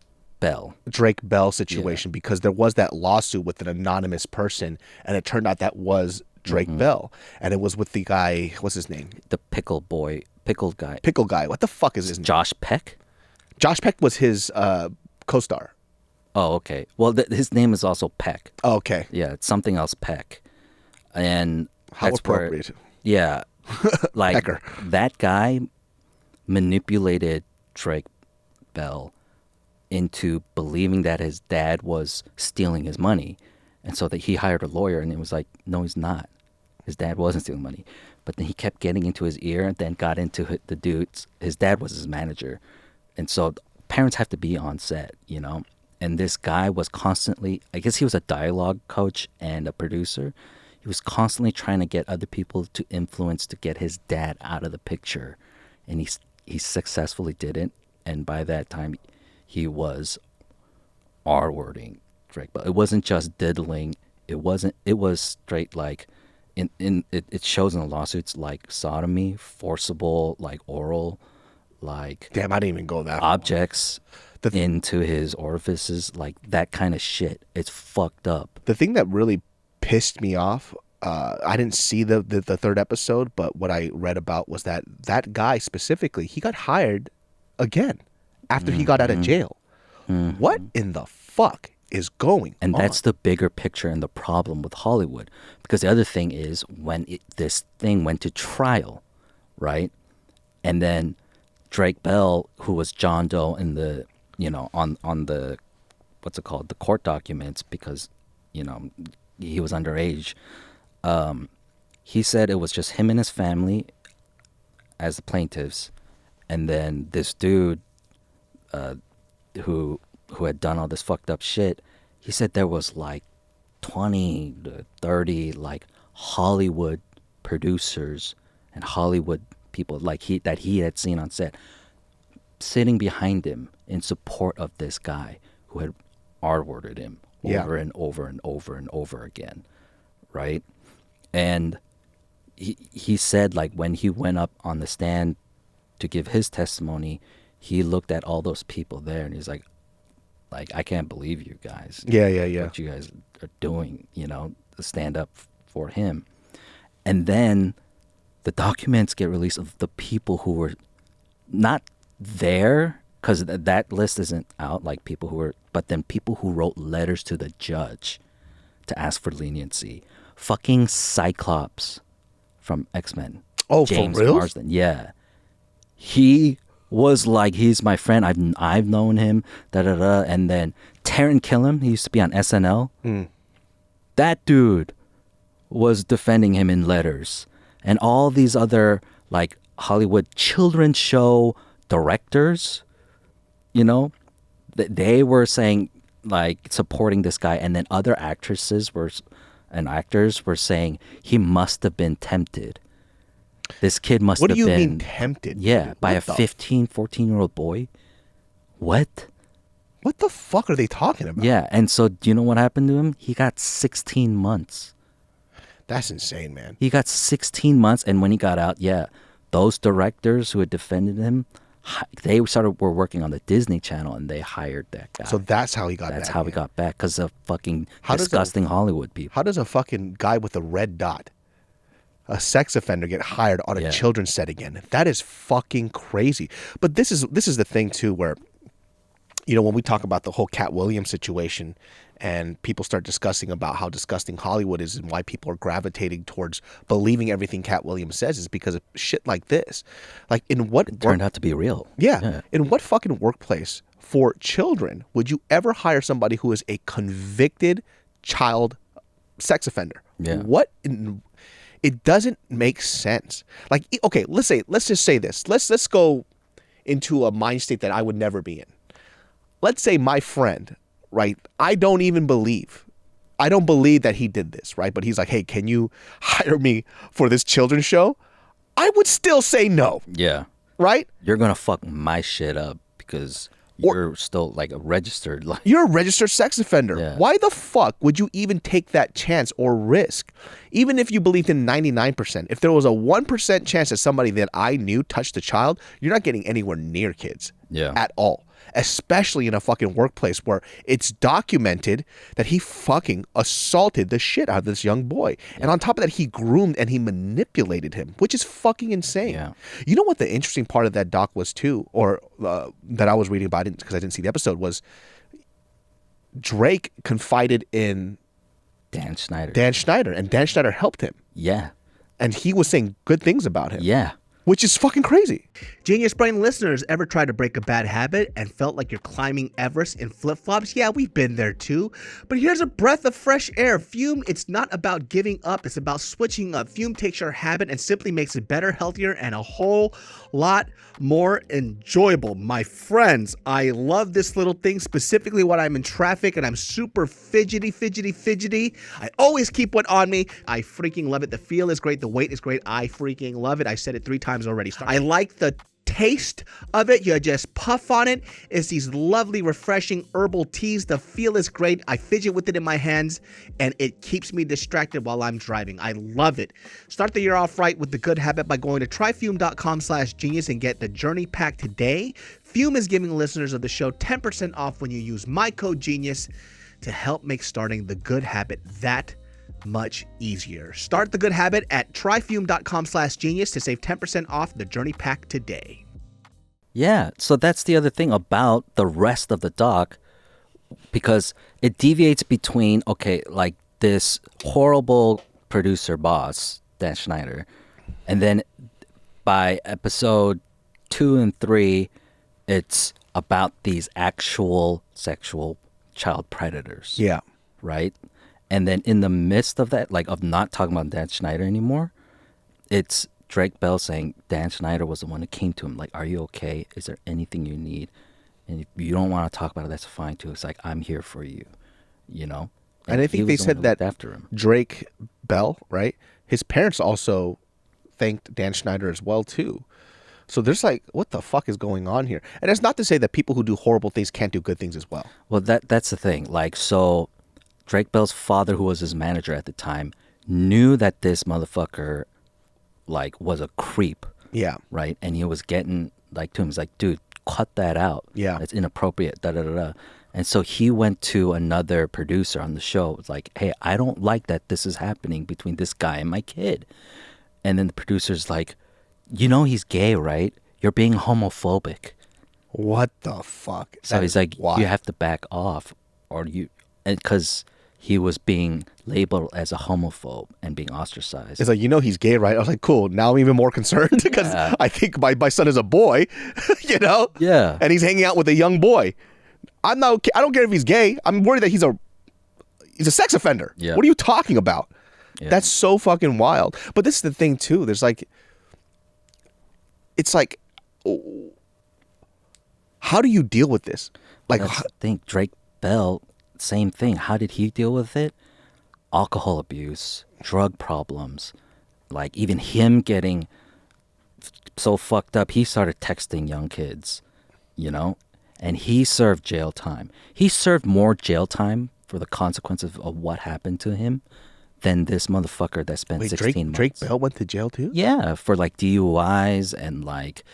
Bell situation, because there was that lawsuit with an anonymous person, and it turned out that was Drake Bell, and it was with the guy, what's his name? The pickle guy. Pickle guy. What the fuck is his name? Josh Peck? Josh Peck was his co-star. Oh, okay. Well, his name is also Peck. Oh, okay. Yeah, it's something else Peck. And How that's appropriate. Yeah. Like Pecker. that guy manipulated Drake Bell into believing that his dad was stealing his money. And so that he hired a lawyer, and it was like, no, he's not. His dad wasn't stealing money. But then he kept getting into his ear and then got into the dude's. His dad was his manager. And so parents have to be on set, you know? And this guy was constantly, I guess he was a dialogue coach and a producer. He was constantly trying to get other people to influence to get his dad out of the picture. And he successfully did it. And by that time, he was R-wording Drake. But it wasn't just diddling. It was straight like, it shows in the lawsuits like sodomy, forcible, like oral, like Damn, I didn't even go that objects into his orifices, like that kind of shit. It's fucked up. The thing that really pissed me off, I didn't see the third episode, but what I read about was that guy specifically, he got hired again after he got out of jail. What in the fuck is going and on? that's the bigger picture and the problem with Hollywood, because the other thing is when this thing went to trial, right? And then Drake Bell, who was John Doe in the, you know, on the, what's it called, the court documents, because, you know, he was underage. He said it was just him and his family as the plaintiffs, and then this dude who had done all this fucked up shit, he said there was like 20 to 30 like Hollywood producers and Hollywood people like that he had seen on set sitting behind him in support of this guy who had R-worded him over and over and over and over again, right? And he said, like, when he went up on the stand to give his testimony, he looked at all those people there and he's like, I can't believe you guys. Yeah. What you guys are doing, you know, to stand up for him. And then the documents get released of the people who were not there, because that list isn't out, like people who were, but then people who wrote letters to the judge to ask for leniency. Fucking Cyclops from X-Men. Oh, James for real? Marsden. Yeah. He was like, he's my friend. I've known him. And then Taron Killam, he used to be on SNL. That dude was defending him in letters. And all these other like Hollywood children's show directors, you know, they were saying, like, supporting this guy. And then other actresses were and actors were saying he must have been tempted. This kid must What have do you been mean tempted? Yeah, What by a the 15, 14-year-old boy. What? What the fuck are they talking about? Yeah, and so do you know what happened to him? He got 16 months. That's insane, man. He got 16 months, and when he got out, those directors who had defended him, they were working on the Disney Channel, and they hired that guy. So that's how he got back. That's how he got back, because of fucking How does disgusting Hollywood people. How does a fucking guy with a red dot, a sex offender, get hired on a children's set again? That is fucking crazy. But this is the thing too, where, you know, when we talk about the whole Cat Williams situation and people start discussing about how disgusting Hollywood is and why people are gravitating towards believing everything Cat Williams says, is because of shit like this. Like, in what It turned out to be real. Yeah. In what fucking workplace for children would you ever hire somebody who is a convicted child sex offender? Yeah. It doesn't make sense. Like, okay, let's just say this. Let's go into a mind state that I would never be in. Let's say my friend, right? I don't believe that he did this, right? But he's like, hey, can you hire me for this children's show? I would still say no. Yeah. Right? You're going to fuck my shit up because you're still like a registered. You're a registered sex offender. Yeah. Why the fuck would you even take that chance or risk? Even if you believed in 99%, if there was a 1% chance that somebody that I knew touched a child, you're not getting anywhere near kids at all. Especially in a fucking workplace where it's documented that he fucking assaulted the shit out of this young boy. And on top of that, he groomed and he manipulated him, which is fucking insane. Yeah. You know what the interesting part of that doc was too, or that I was reading about it because I didn't see the episode, was Drake confided in Dan Schneider. And Dan Schneider helped him. Yeah. And he was saying good things about him. Yeah. Which is fucking crazy. Genius Brain listeners, ever tried to break a bad habit and felt like you're climbing Everest in flip-flops? Yeah, we've been there too. But here's a breath of fresh air. Fume, it's not about giving up. It's about switching up. Fume takes your habit and simply makes it better, healthier, and a whole lot more enjoyable. My friends, I love this little thing, specifically when I'm in traffic and I'm super fidgety. I always keep one on me. I freaking love it. The feel is great. The weight is great. I freaking love it. I said it 3 times already. I like the taste of it. You just puff on it. It's these lovely, refreshing herbal teas. The feel is great. I fidget with it in my hands, and it keeps me distracted while I'm driving. I love it. Start the year off right with the good habit by going to tryfume.com/genius and get the journey pack today. Fume is giving listeners of the show 10% off when you use my code GENIUS to help make starting the good habit that much easier. Start the good habit at tryfume.com/genius to save 10% off the journey pack today. Yeah, so that's the other thing about the rest of the doc, because it deviates between, okay, like this horrible producer boss, Dan Schneider, and then by episode 2 and 3, it's about these actual sexual child predators. Yeah. Right? And then in the midst of that, like of not talking about Dan Schneider anymore, it's Drake Bell saying Dan Schneider was the one who came to him. Like, are you okay? Is there anything you need? And if you don't want to talk about it, that's fine too. It's like, I'm here for you, you know? And I think they said that after him. Drake Bell, right? His parents also thanked Dan Schneider as well too. So there's like, what the fuck is going on here? And it's not to say that people who do horrible things can't do good things as well. Well, that's the thing. Like, so Drake Bell's father, who was his manager at the time, knew that this motherfucker, like, was a creep. Yeah. Right? And he was getting, like, to him. He's like, dude, cut that out. Yeah. It's inappropriate, da-da-da-da. And so he went to another producer on the show. It was like, hey, I don't like that this is happening between this guy and my kid. And then the producer's like, you know he's gay, right? You're being homophobic. What the fuck? So he's like, why? you have to back off. Or you, because he was being labeled as a homophobe and being ostracized. It's like, you know he's gay, right? I was like, cool. Now I'm even more concerned because I think my son is a boy, you know? Yeah. And he's hanging out with a young boy. I don't care if he's gay. I'm worried that he's a sex offender. Yeah. What are you talking about? Yeah. That's so fucking wild. But this is the thing too. There's like, it's like, how do you deal with this? Like, That's the thing. Drake Bell, same thing. How did he deal with it? alcohol abuse, drug problems, like even him getting so fucked up, he started texting young kids, you know, and he served jail time. He served more jail time for the consequences of what happened to him than this motherfucker that spent 16 months. Drake Bell went to jail too? Yeah, for like DUIs and like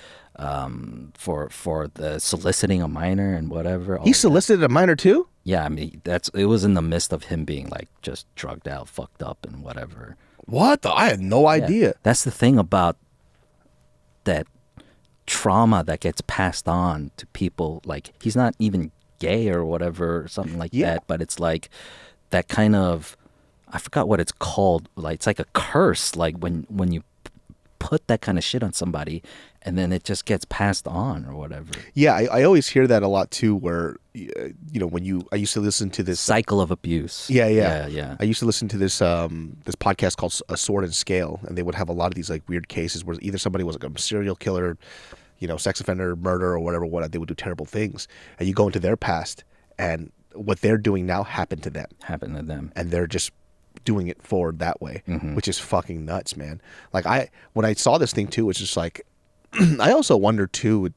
for the soliciting a minor and whatever. He solicited a minor too? Yeah, I mean it was in the midst of him being like just drugged out, fucked up, and whatever. What? I had no idea. That's the thing about that trauma that gets passed on to people. Like he's not even gay or whatever, something like that, but it's like that kind of, I forgot what it's called. Like it's like a curse. Like when you put that kind of shit on somebody, and then it just gets passed on or whatever. Yeah, I always hear that a lot too. Where I used to listen to this cycle of abuse. Yeah. I used to listen to this this podcast called A Sword and Scale, and they would have a lot of these like weird cases where either somebody was like a serial killer, sex offender, murder, or whatever. They would do terrible things, and you go into their past, and what they're doing now happened to them, and they're just doing it forward that way, which is fucking nuts, man. Like when I saw this thing too, it's just like. I also wonder too,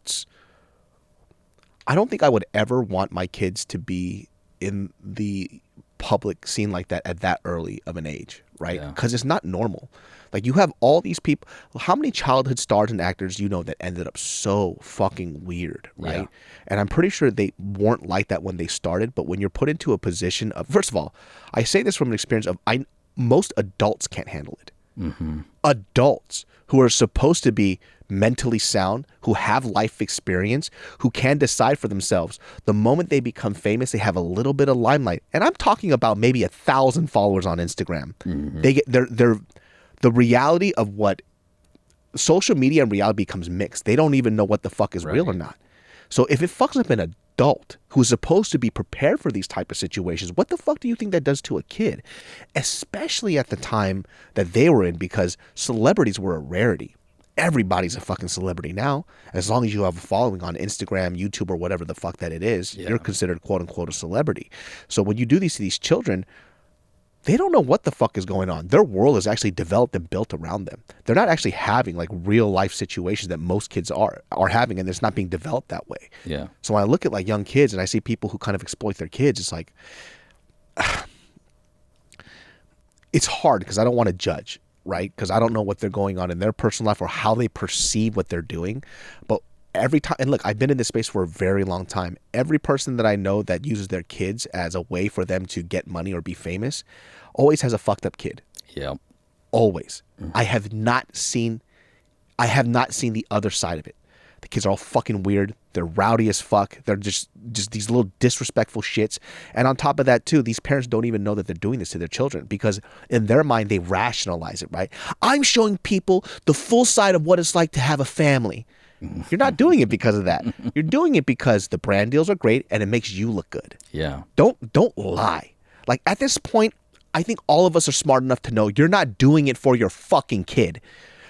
I don't think I would ever want my kids to be in the public scene like that at that early of an age, right? Because it's not normal. Like you have all these people, how many childhood stars and actors that ended up so fucking weird, right? Yeah. And I'm pretty sure they weren't like that when they started, but when you're put into a position of, first of all, I say this from an experience of most adults can't handle it. Mm-hmm. Adults who are supposed to be mentally sound, who have life experience, who can decide for themselves. The moment they become famous, they have a little bit of limelight. And I'm talking about maybe 1,000 followers on Instagram. Mm-hmm. They get the reality of what social media and reality becomes mixed. They don't even know what the fuck is real or not. So if it fucks up an adult who's supposed to be prepared for these type of situations, what the fuck do you think that does to a kid? Especially at the time that they were in, because celebrities were a rarity. Everybody's a fucking celebrity now. As long as you have a following on Instagram, YouTube, or whatever the fuck that it is, you're considered quote unquote a celebrity. So when you do these to these children, they don't know what the fuck is going on. Their world is actually developed and built around them. They're not actually having like real life situations that most kids are having, and it's not being developed that way. Yeah. So when I look at like young kids and I see people who kind of exploit their kids, it's like, it's hard because I don't want to judge. Right? Because I don't know what they're going on in their personal life or how they perceive what they're doing. But every time, and look, I've been in this space for a very long time. Every person that I know that uses their kids as a way for them to get money or be famous always has a fucked up kid. Yeah. Always. Mm-hmm. I have not seen the other side of it. The kids are all fucking weird. They're rowdy as fuck. They're just these little disrespectful shits. And on top of that too, these parents don't even know that they're doing this to their children, because in their mind they rationalize it, right? I'm showing people the full side of what it's like to have a family. You're not doing it because of that. You're doing it because the brand deals are great and it makes you look good. Yeah. Don't lie. Like at this point, I think all of us are smart enough to know you're not doing it for your fucking kid.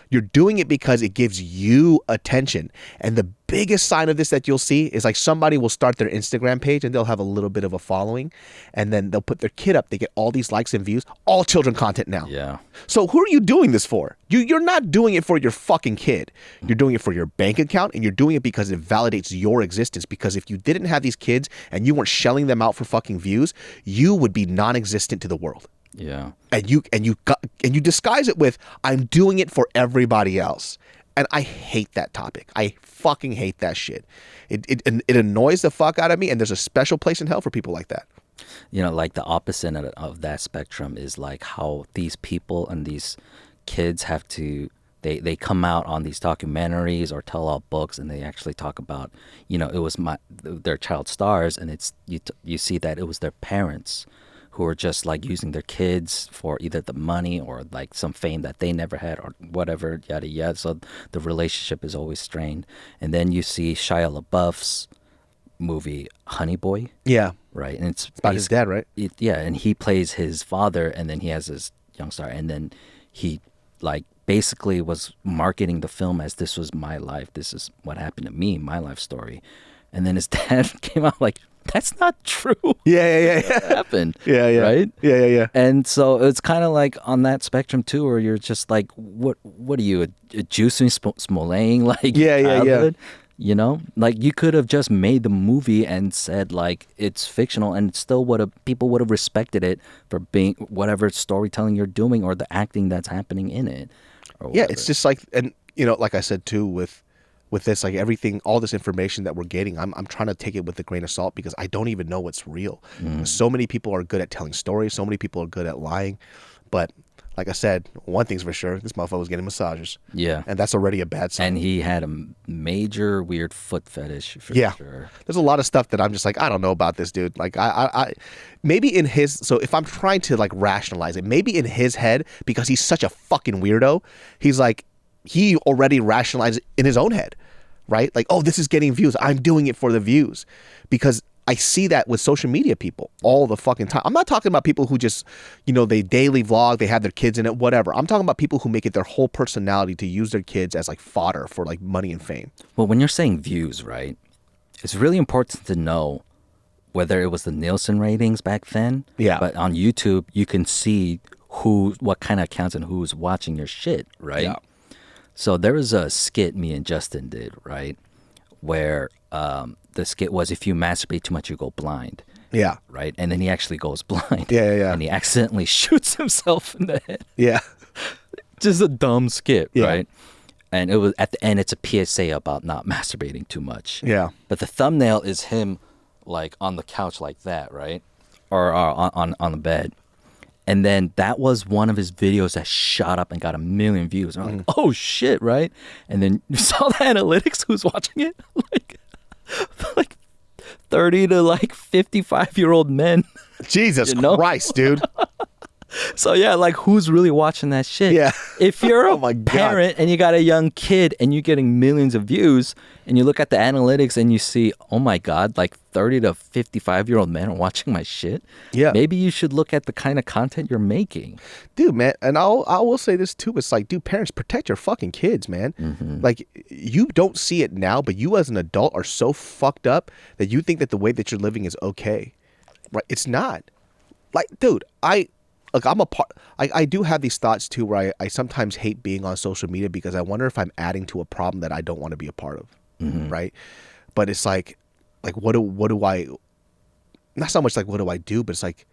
You're doing it because it gives you attention. And the biggest sign of this that you'll see is like somebody will start their Instagram page and they'll have a little bit of a following, and then they'll put their kid up. They get all these likes and views, all children content now. Yeah. So who are you doing this for? You're not doing it for your fucking kid. You're doing it for your bank account, and you're doing it because it validates your existence. Because if you didn't have these kids and you weren't shelling them out for fucking views, you would be non-existent to the world. Yeah. And you disguise it with, I'm doing it for everybody else. And I hate that topic. I fucking hate that shit. It annoys the fuck out of me, and there's a special place in hell for people like that. Like the opposite of that spectrum is like how these people and these kids have to, they come out on these documentaries or tell all books, and they actually talk about, it was their child stars, and it's you see that it was their parents who are just like using their kids for either the money or like some fame that they never had or whatever, yada yada. So the relationship is always strained. And then you see Shia LaBeouf's movie Honey Boy. Yeah. Right. And it's about his dad, right? Yeah. And he plays his father, and then he has his young star. And then he like basically was marketing the film as, this was my life. This is what happened to me, my life story. And then his dad came out like, That's not true. Yeah. Happened. Yeah. Right? Yeah. And so it's kind of like on that spectrum too, where you're just like, what are you, a juicing Smollett like childhood? You know, like you could have just made the movie and said like it's fictional, and still people would have respected it for being whatever storytelling you're doing or the acting that's happening in it. Or yeah, it's just like, and you know, like I said too, with this, like everything, all this information that we're getting, I'm trying to take it with a grain of salt because I don't even know what's real. So many people are good at telling stories. So many people are good at lying, but. Like I said, one thing's for sure, this motherfucker was getting massages. Yeah. And that's already a bad sign. And he had a major weird foot fetish for sure. There's a lot of stuff that I'm just like, I don't know about this dude. Like I maybe in his, so if I'm trying to like rationalize it, maybe in his head, because he's such a fucking weirdo, he's like, he already rationalized it in his own head, right? Like, oh, this is getting views. I'm doing it for the views. Because I see that with social media people all the fucking time. I'm not talking about people who just, you know, they daily vlog, they have their kids in it, whatever. I'm talking about people who make it their whole personality to use their kids as like fodder for like money and fame. Well, when you're saying views, right, it's really important to know whether it was the Nielsen ratings back then. Yeah. But on YouTube, you can see what kind of accounts and who's watching your shit, right? Yeah. So there was a skit me and Justin did, right, where the skit was, if you masturbate too much, you go blind. Yeah. Right? And then he actually goes blind. Yeah. And he accidentally shoots himself in the head. Yeah. Just a dumb skit, right? And it was, at the end, it's a PSA about not masturbating too much. Yeah. But the thumbnail is him, like, on the couch like that, right? Or on the bed. And then that was one of his videos that shot up and got 1 million views. And I'm like, oh, shit, right? And then you saw the analytics, who's watching it? like 30 to like 55-year-old men. Jesus Christ, dude. So yeah, like who's really watching that shit? Yeah. If you're a parent and you got a young kid and you're getting millions of views and you look at the analytics and you see, oh my God, like 30 to 55-year-old men are watching my shit. Yeah. Maybe you should look at the kind of content you're making. Dude, man, and I will say this too. It's like, dude, parents, protect your fucking kids, man. Like, you don't see it now, but you as an adult are so fucked up that you think that the way that you're living is okay. Right? It's not. Like, dude, Look, I do have these thoughts too where I sometimes hate being on social media because I wonder if I'm adding to a problem that I don't want to be a part of, right? But it's like what do I, not so much like what do I do, but it's like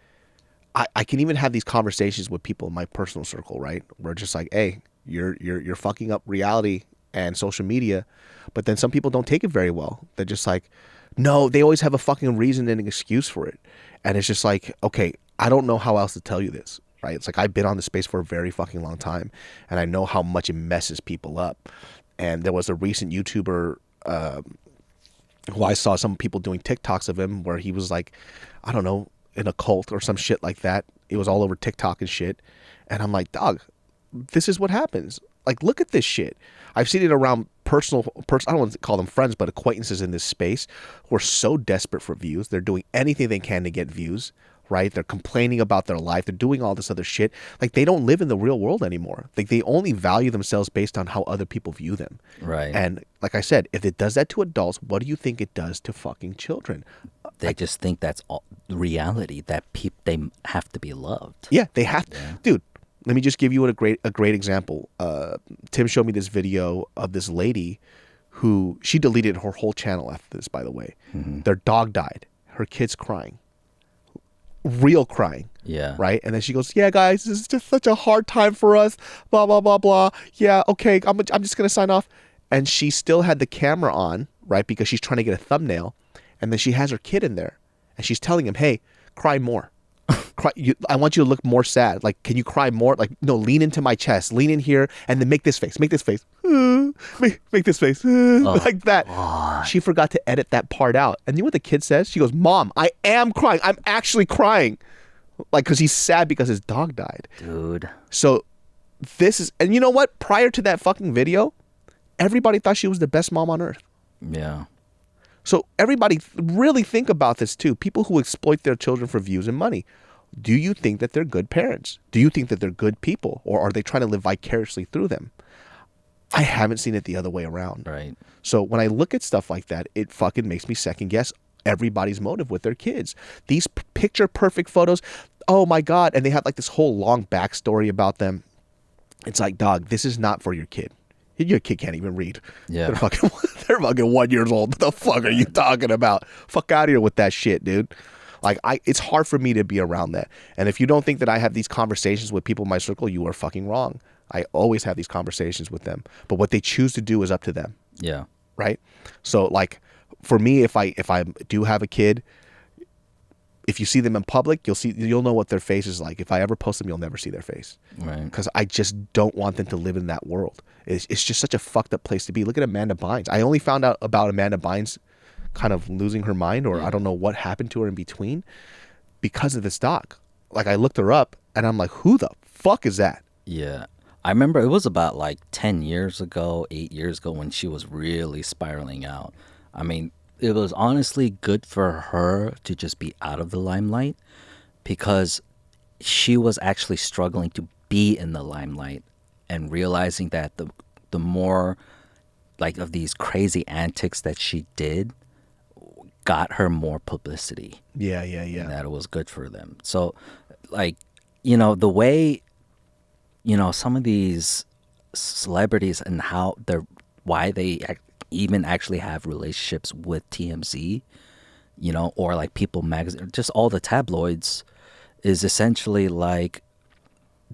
I can even have these conversations with people in my personal circle, right? Where it's just like, hey, you're fucking up reality and social media, but then some people don't take it very well. They're just like, no, they always have a fucking reason and an excuse for it. And it's just like, okay, I don't know how else to tell you this, right? It's like I've been on the space for a very fucking long time, and I know how much it messes people up. And there was a recent YouTuber who I saw some people doing TikToks of him where he was like, I don't know, in a cult or some shit like that. It was all over TikTok and shit. And I'm like, dog, this is what happens. Like, look at this shit. I've seen it around I don't want to call them friends, but acquaintances in this space who are so desperate for views. They're doing anything they can to get views, right? They're complaining about their life. They're doing all this other shit. Like, they don't live in the real world anymore. Like, they only value themselves based on how other people view them. Right. And like I said, if it does that to adults, what do you think it does to fucking children? They just think that's all reality, that they have to be loved. Yeah, they have to. Yeah. Dude, let me just give you a great example. Tim showed me this video of this lady who, she deleted her whole channel after this, by the way. Their dog died. Her kid's crying. Real crying. Yeah. Right? And then she goes, yeah, guys, this is just such a hard time for us. Blah, blah, blah, blah. Yeah, okay, I'm just going to sign off. And she still had the camera on, right? Because she's trying to get a thumbnail. And then she has her kid in there. And she's telling him, hey, cry more. I want you to look more sad. Like, can you cry more? Like, no, lean into my chest. Lean in here and then make this face. Make this face. Make this face. Like that. God. She forgot to edit that part out. And you know what the kid says? She goes, Mom, I am crying. I'm actually crying. Like, because he's sad because his dog died. Dude. So this is, and you know what? Prior to that fucking video, everybody thought she was the best mom on earth. Yeah. So everybody really think about this too. People who exploit their children for views and money. Do you think that they're good parents? Do you think that they're good people? Or are they trying to live vicariously through them? I haven't seen it the other way around. Right. So when I look at stuff like that, it fucking makes me second guess everybody's motive with their kids. These picture perfect photos, oh my God. And they have like this whole long backstory about them. It's like, dog, this is not for your kid. Your kid can't even read. Yeah. They're fucking 1 year old. What the fuck are you talking about? Fuck out of here with that shit, dude. Like, it's hard for me to be around that. And if you don't think that I have these conversations with people in my circle, you are fucking wrong. I always have these conversations with them. But what they choose to do is up to them. Yeah. Right? So, like, for me, if I do have a kid, if you see them in public, you'll know what their face is like. If I ever post them, you'll never see their face. Right. Because I just don't want them to live in that world. It's just such a fucked up place to be. Look at Amanda Bynes. I only found out about Amanda Bynes kind of losing her mind, or I don't know what happened to her in between, because of this doc. Like, I looked her up and I'm like, who the fuck is that? Yeah. I remember it was about like 10 years ago, 8 years ago, when she was really spiraling out. I mean, it was honestly good for her to just be out of the limelight, because she was actually struggling to be in the limelight, and realizing that the more like of these crazy antics that she did got her more publicity. Yeah. And that it was good for them. So, like, the way, some of these celebrities and why they even actually have relationships with TMZ, or like People Magazine, just all the tabloids, is essentially like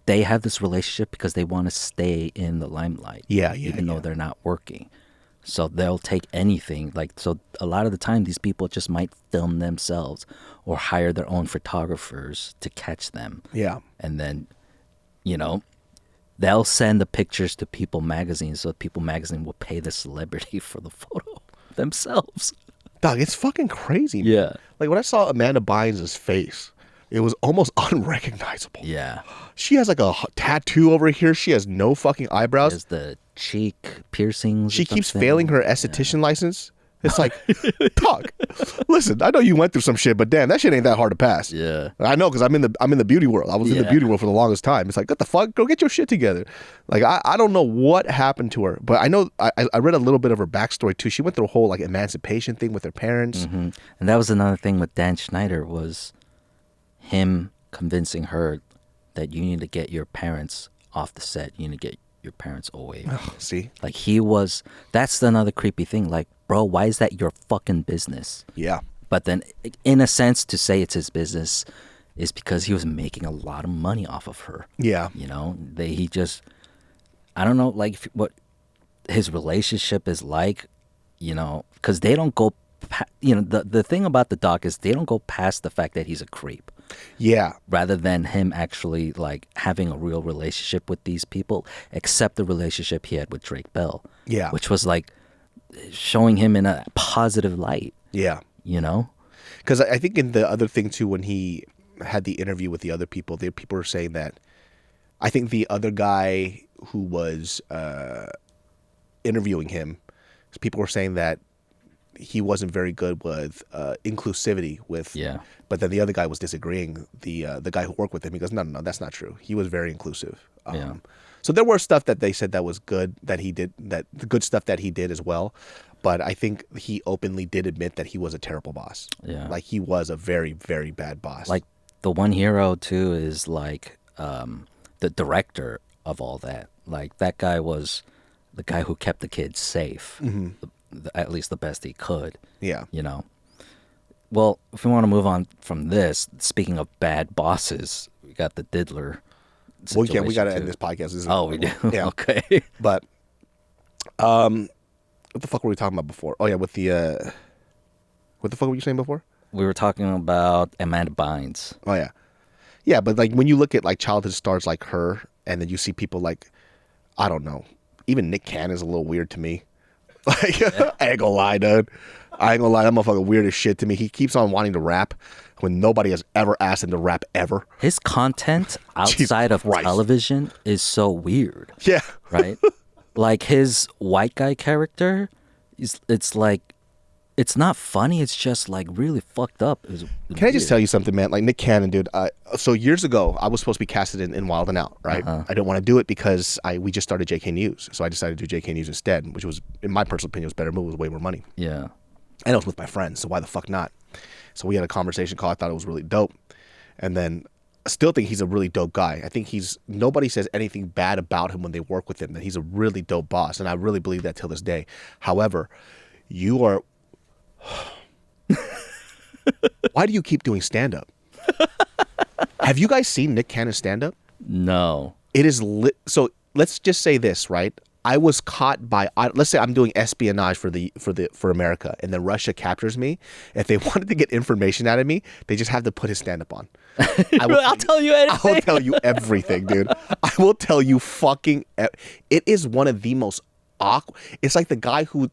they have this relationship because they want to stay in the limelight. Even though they're not working. So they'll take anything. So a lot of the time, these people just might film themselves or hire their own photographers to catch them. Yeah. And then, they'll send the pictures to People Magazine, so People Magazine will pay the celebrity for the photo themselves. Dog, it's fucking crazy. Man. Yeah. Like, when I saw Amanda Bynes' face, it was almost unrecognizable. Yeah. She has like a tattoo over here. She has no fucking eyebrows. There's the cheek piercings. She keeps failing her esthetician license. It's like, dog, listen, I know you went through some shit, but damn, that shit ain't that hard to pass. Yeah. I know, because I'm in the beauty world. I was in the beauty world for the longest time. It's like, what the fuck? Go get your shit together. Like, I don't know what happened to her, but I know I read a little bit of her backstory too. She went through a whole like emancipation thing with her parents. Mm-hmm. And that was another thing with Dan Schneider, was him convincing her that you need to get your parents off the set. You need to get your parents away. Oh, see? Like, that's another creepy thing. Like, bro, why is that your fucking business? Yeah. But then, in a sense, to say it's his business is because he was making a lot of money off of her. Yeah. He just, I don't know, like, what his relationship is like, because they don't go, the thing about the doc is they don't go past the fact that he's a creep. Yeah. Rather than him actually like having a real relationship with these people, except the relationship he had with Drake Bell. Yeah. Which was like showing him in a positive light. Yeah. Because I think in the other thing too, when he had the interview with the other people, people were saying that, I think the other guy who was interviewing him, people were saying that he wasn't very good with inclusivity with. Yeah. But then the other guy was disagreeing. The guy who worked with him, he goes, no, that's not true. He was very inclusive. So there were stuff that they said that was good that he did, that the good stuff that he did as well. But I think he openly did admit that he was a terrible boss. Yeah. Like, he was a very, very bad boss. Like, the one hero too is like the director of all that. Like, that guy was the guy who kept the kids safe. Mm-hmm. At least the best he could. Yeah. Well, if we want to move on from this, speaking of bad bosses, we got the Diddler. We got to end this podcast. We do? Yeah. Okay. But, what the fuck were we talking about before? Oh, yeah, with the, what the fuck were you saying before? We were talking about Amanda Bynes. Oh, yeah. Yeah, but, like, when you look at, like, childhood stars like her, and then you see people like, I don't know, even Nick Cannon is a little weird to me. Like, I ain't gonna lie, dude. That motherfucker weird as shit to me. He keeps on wanting to rap when nobody has ever asked him to rap ever. His content outside of television is so weird. Yeah. Right? Like, his white guy character, it's like, it's not funny. It's just like really fucked up. Can I just tell you something, man? Like, Nick Cannon, dude. So years ago, I was supposed to be casted in Wild 'N Out, right? I didn't want to do it because we just started JK News, so I decided to do JK News instead, which was, in my personal opinion, was a better move. It was way more money. Yeah. And I was with my friends, so why the fuck not? So we had a conversation call. I thought it was really dope. And then I still think he's a really dope guy. I think nobody says anything bad about him when they work with him, that he's a really dope boss. And I really believe that till this day. However, you are... Why do you keep doing stand-up? Have you guys seen Nick Cannon stand-up? No. It is so let's just say this, right? I was caught by, let's say I'm doing espionage for America, and then Russia captures me. If they wanted to get information out of me, they just have to put his stand-up on. I'll tell you anything. I will tell you everything, dude. I will tell you it is one of the most awkward. It's like the guy who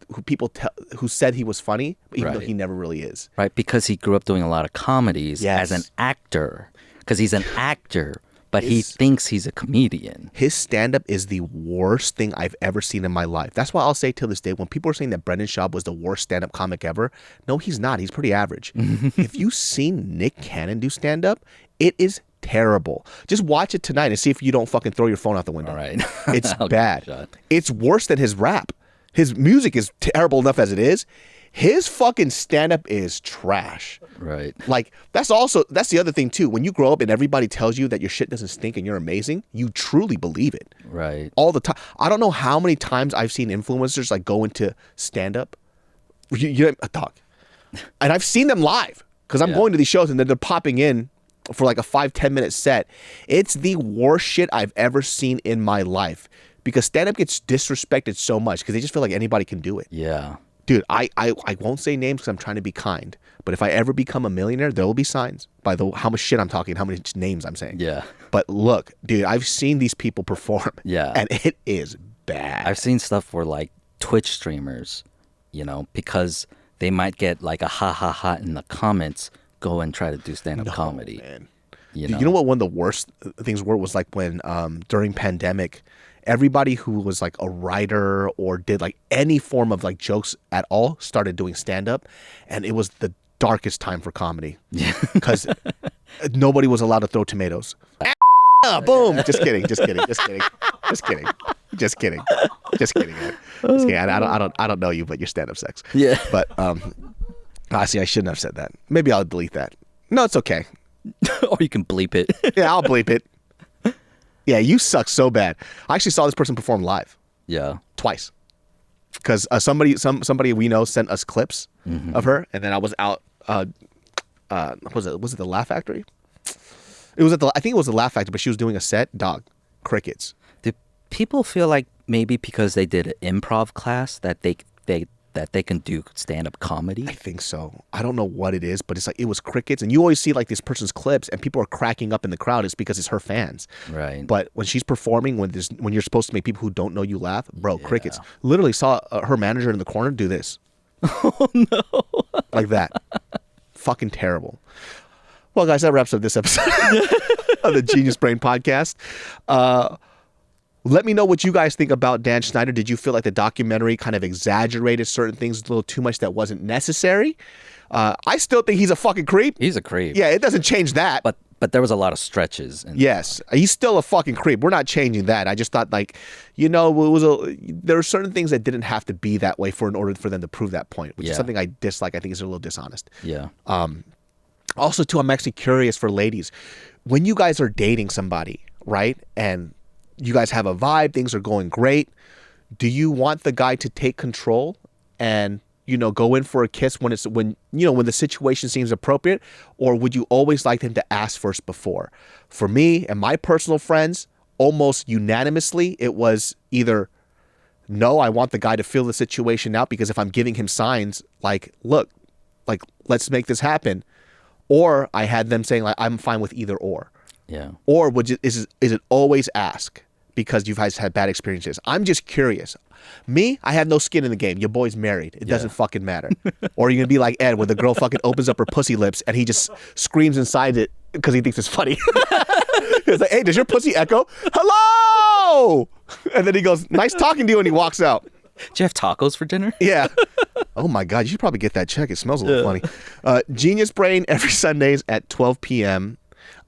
said he was funny, even though he never really is. Right, because he grew up doing a lot of comedies as an actor. Because he's an actor. But he thinks he's a comedian. His stand-up is the worst thing I've ever seen in my life. That's why I'll say till this day, when people are saying that Brendan Schaub was the worst stand-up comic ever, no, he's not. He's pretty average. If you've seen Nick Cannon do stand-up, it is terrible. Just watch it tonight and see if you don't fucking throw your phone out the window. All right. It's bad. It's worse than his rap. His music is terrible enough as it is. His fucking stand-up is trash. Right. Like, that's the other thing, too. When you grow up and everybody tells you that your shit doesn't stink and you're amazing, you truly believe it. Right. All the time. I don't know how many times I've seen influencers, like, go into stand-up. You talk. And I've seen them live because I'm going to these shows and then they're popping in for, like, a 5-10 minute set. It's the worst shit I've ever seen in my life because stand-up gets disrespected so much because they just feel like anybody can do it. Yeah. Dude, I won't say names because I'm trying to be kind. But if I ever become a millionaire, there will be signs by how much shit I'm talking, how many names I'm saying. Yeah. But look, dude, I've seen these people perform. Yeah. And it is bad. I've seen stuff where like Twitch streamers, because they might get like a ha ha ha in the comments, go and try to do stand-up comedy. Man. You know what one of the worst things was like when during pandemic, everybody who was like a writer or did like any form of like jokes at all started doing stand-up, and it was the darkest time for comedy because nobody was allowed to throw tomatoes. Boom! Just kidding. I don't know you, but your stand-up sex. Yeah. But honestly, I shouldn't have said that. Maybe I'll delete that. No, it's okay. Or you can bleep it. Yeah, I'll bleep it. Yeah, you suck so bad. I actually saw this person perform live. Yeah. Twice. Because somebody we know sent us clips of her, and then I was out. Was it the Laugh Factory? It was I think it was the Laugh Factory, but she was doing a set. Dog, crickets. Do people feel like maybe because they did an improv class that they can do stand-up comedy? I think so. I don't know what it is, but it's like it was crickets, and you always see like this person's clips, and people are cracking up in the crowd. It's because it's her fans. Right. But when she's performing, when you're supposed to make people who don't know you laugh, bro, crickets. Literally saw her manager in the corner do this. Oh no! Like that. Fucking terrible. Well, guys, that wraps up this episode of the Genius Brain Podcast. Let me know what you guys think about Dan Schneider. Did you feel like the documentary kind of exaggerated certain things a little too much that wasn't necessary? I still think he's a fucking creep. He's a creep. Yeah, it doesn't change that. But there was a lot of stretches. Yes, he's still a fucking creep. We're not changing that. I just thought there were certain things that didn't have to be that way in order for them to prove that point, which is something I dislike. I think is a little dishonest. Yeah. Also, too, I'm actually curious for ladies. When you guys are dating somebody, right, and you guys have a vibe, things are going great, do you want the guy to take control and, go in for a kiss when the situation seems appropriate, or would you always like him to ask first before? For me and my personal friends, almost unanimously, it was either no, I want the guy to feel the situation out, because if I'm giving him signs like, look, like, let's make this happen, or I had them saying like, I'm fine with either or. Yeah. Or is it always ask because you guys had bad experiences? I'm just curious. Me, I have no skin in the game. Your boy's married. It doesn't fucking matter. Or you're going to be like Ed, where the girl fucking opens up her pussy lips and he just screams inside it because he thinks it's funny. He's like, hey, does your pussy echo? Hello! And then he goes, nice talking to you, and he walks out. Did you have tacos for dinner? Yeah. Oh my God, you should probably get that check. It smells a little funny. Genius Brain every Sundays at 12 p.m.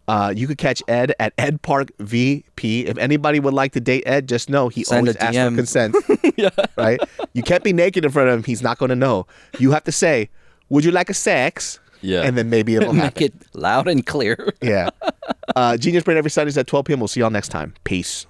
You could catch Ed at Ed Park VP. If anybody would like to date Ed, just know he Send always a asks for DM. consent. Yeah. Right? You can't be naked in front of him. He's not going to know. You have to say, "Would you like a sex?" Yeah. And then maybe it'll happen. Make it loud and clear. Yeah. Genius Brain every Sundays at 12 p.m. We'll see y'all next time. Peace.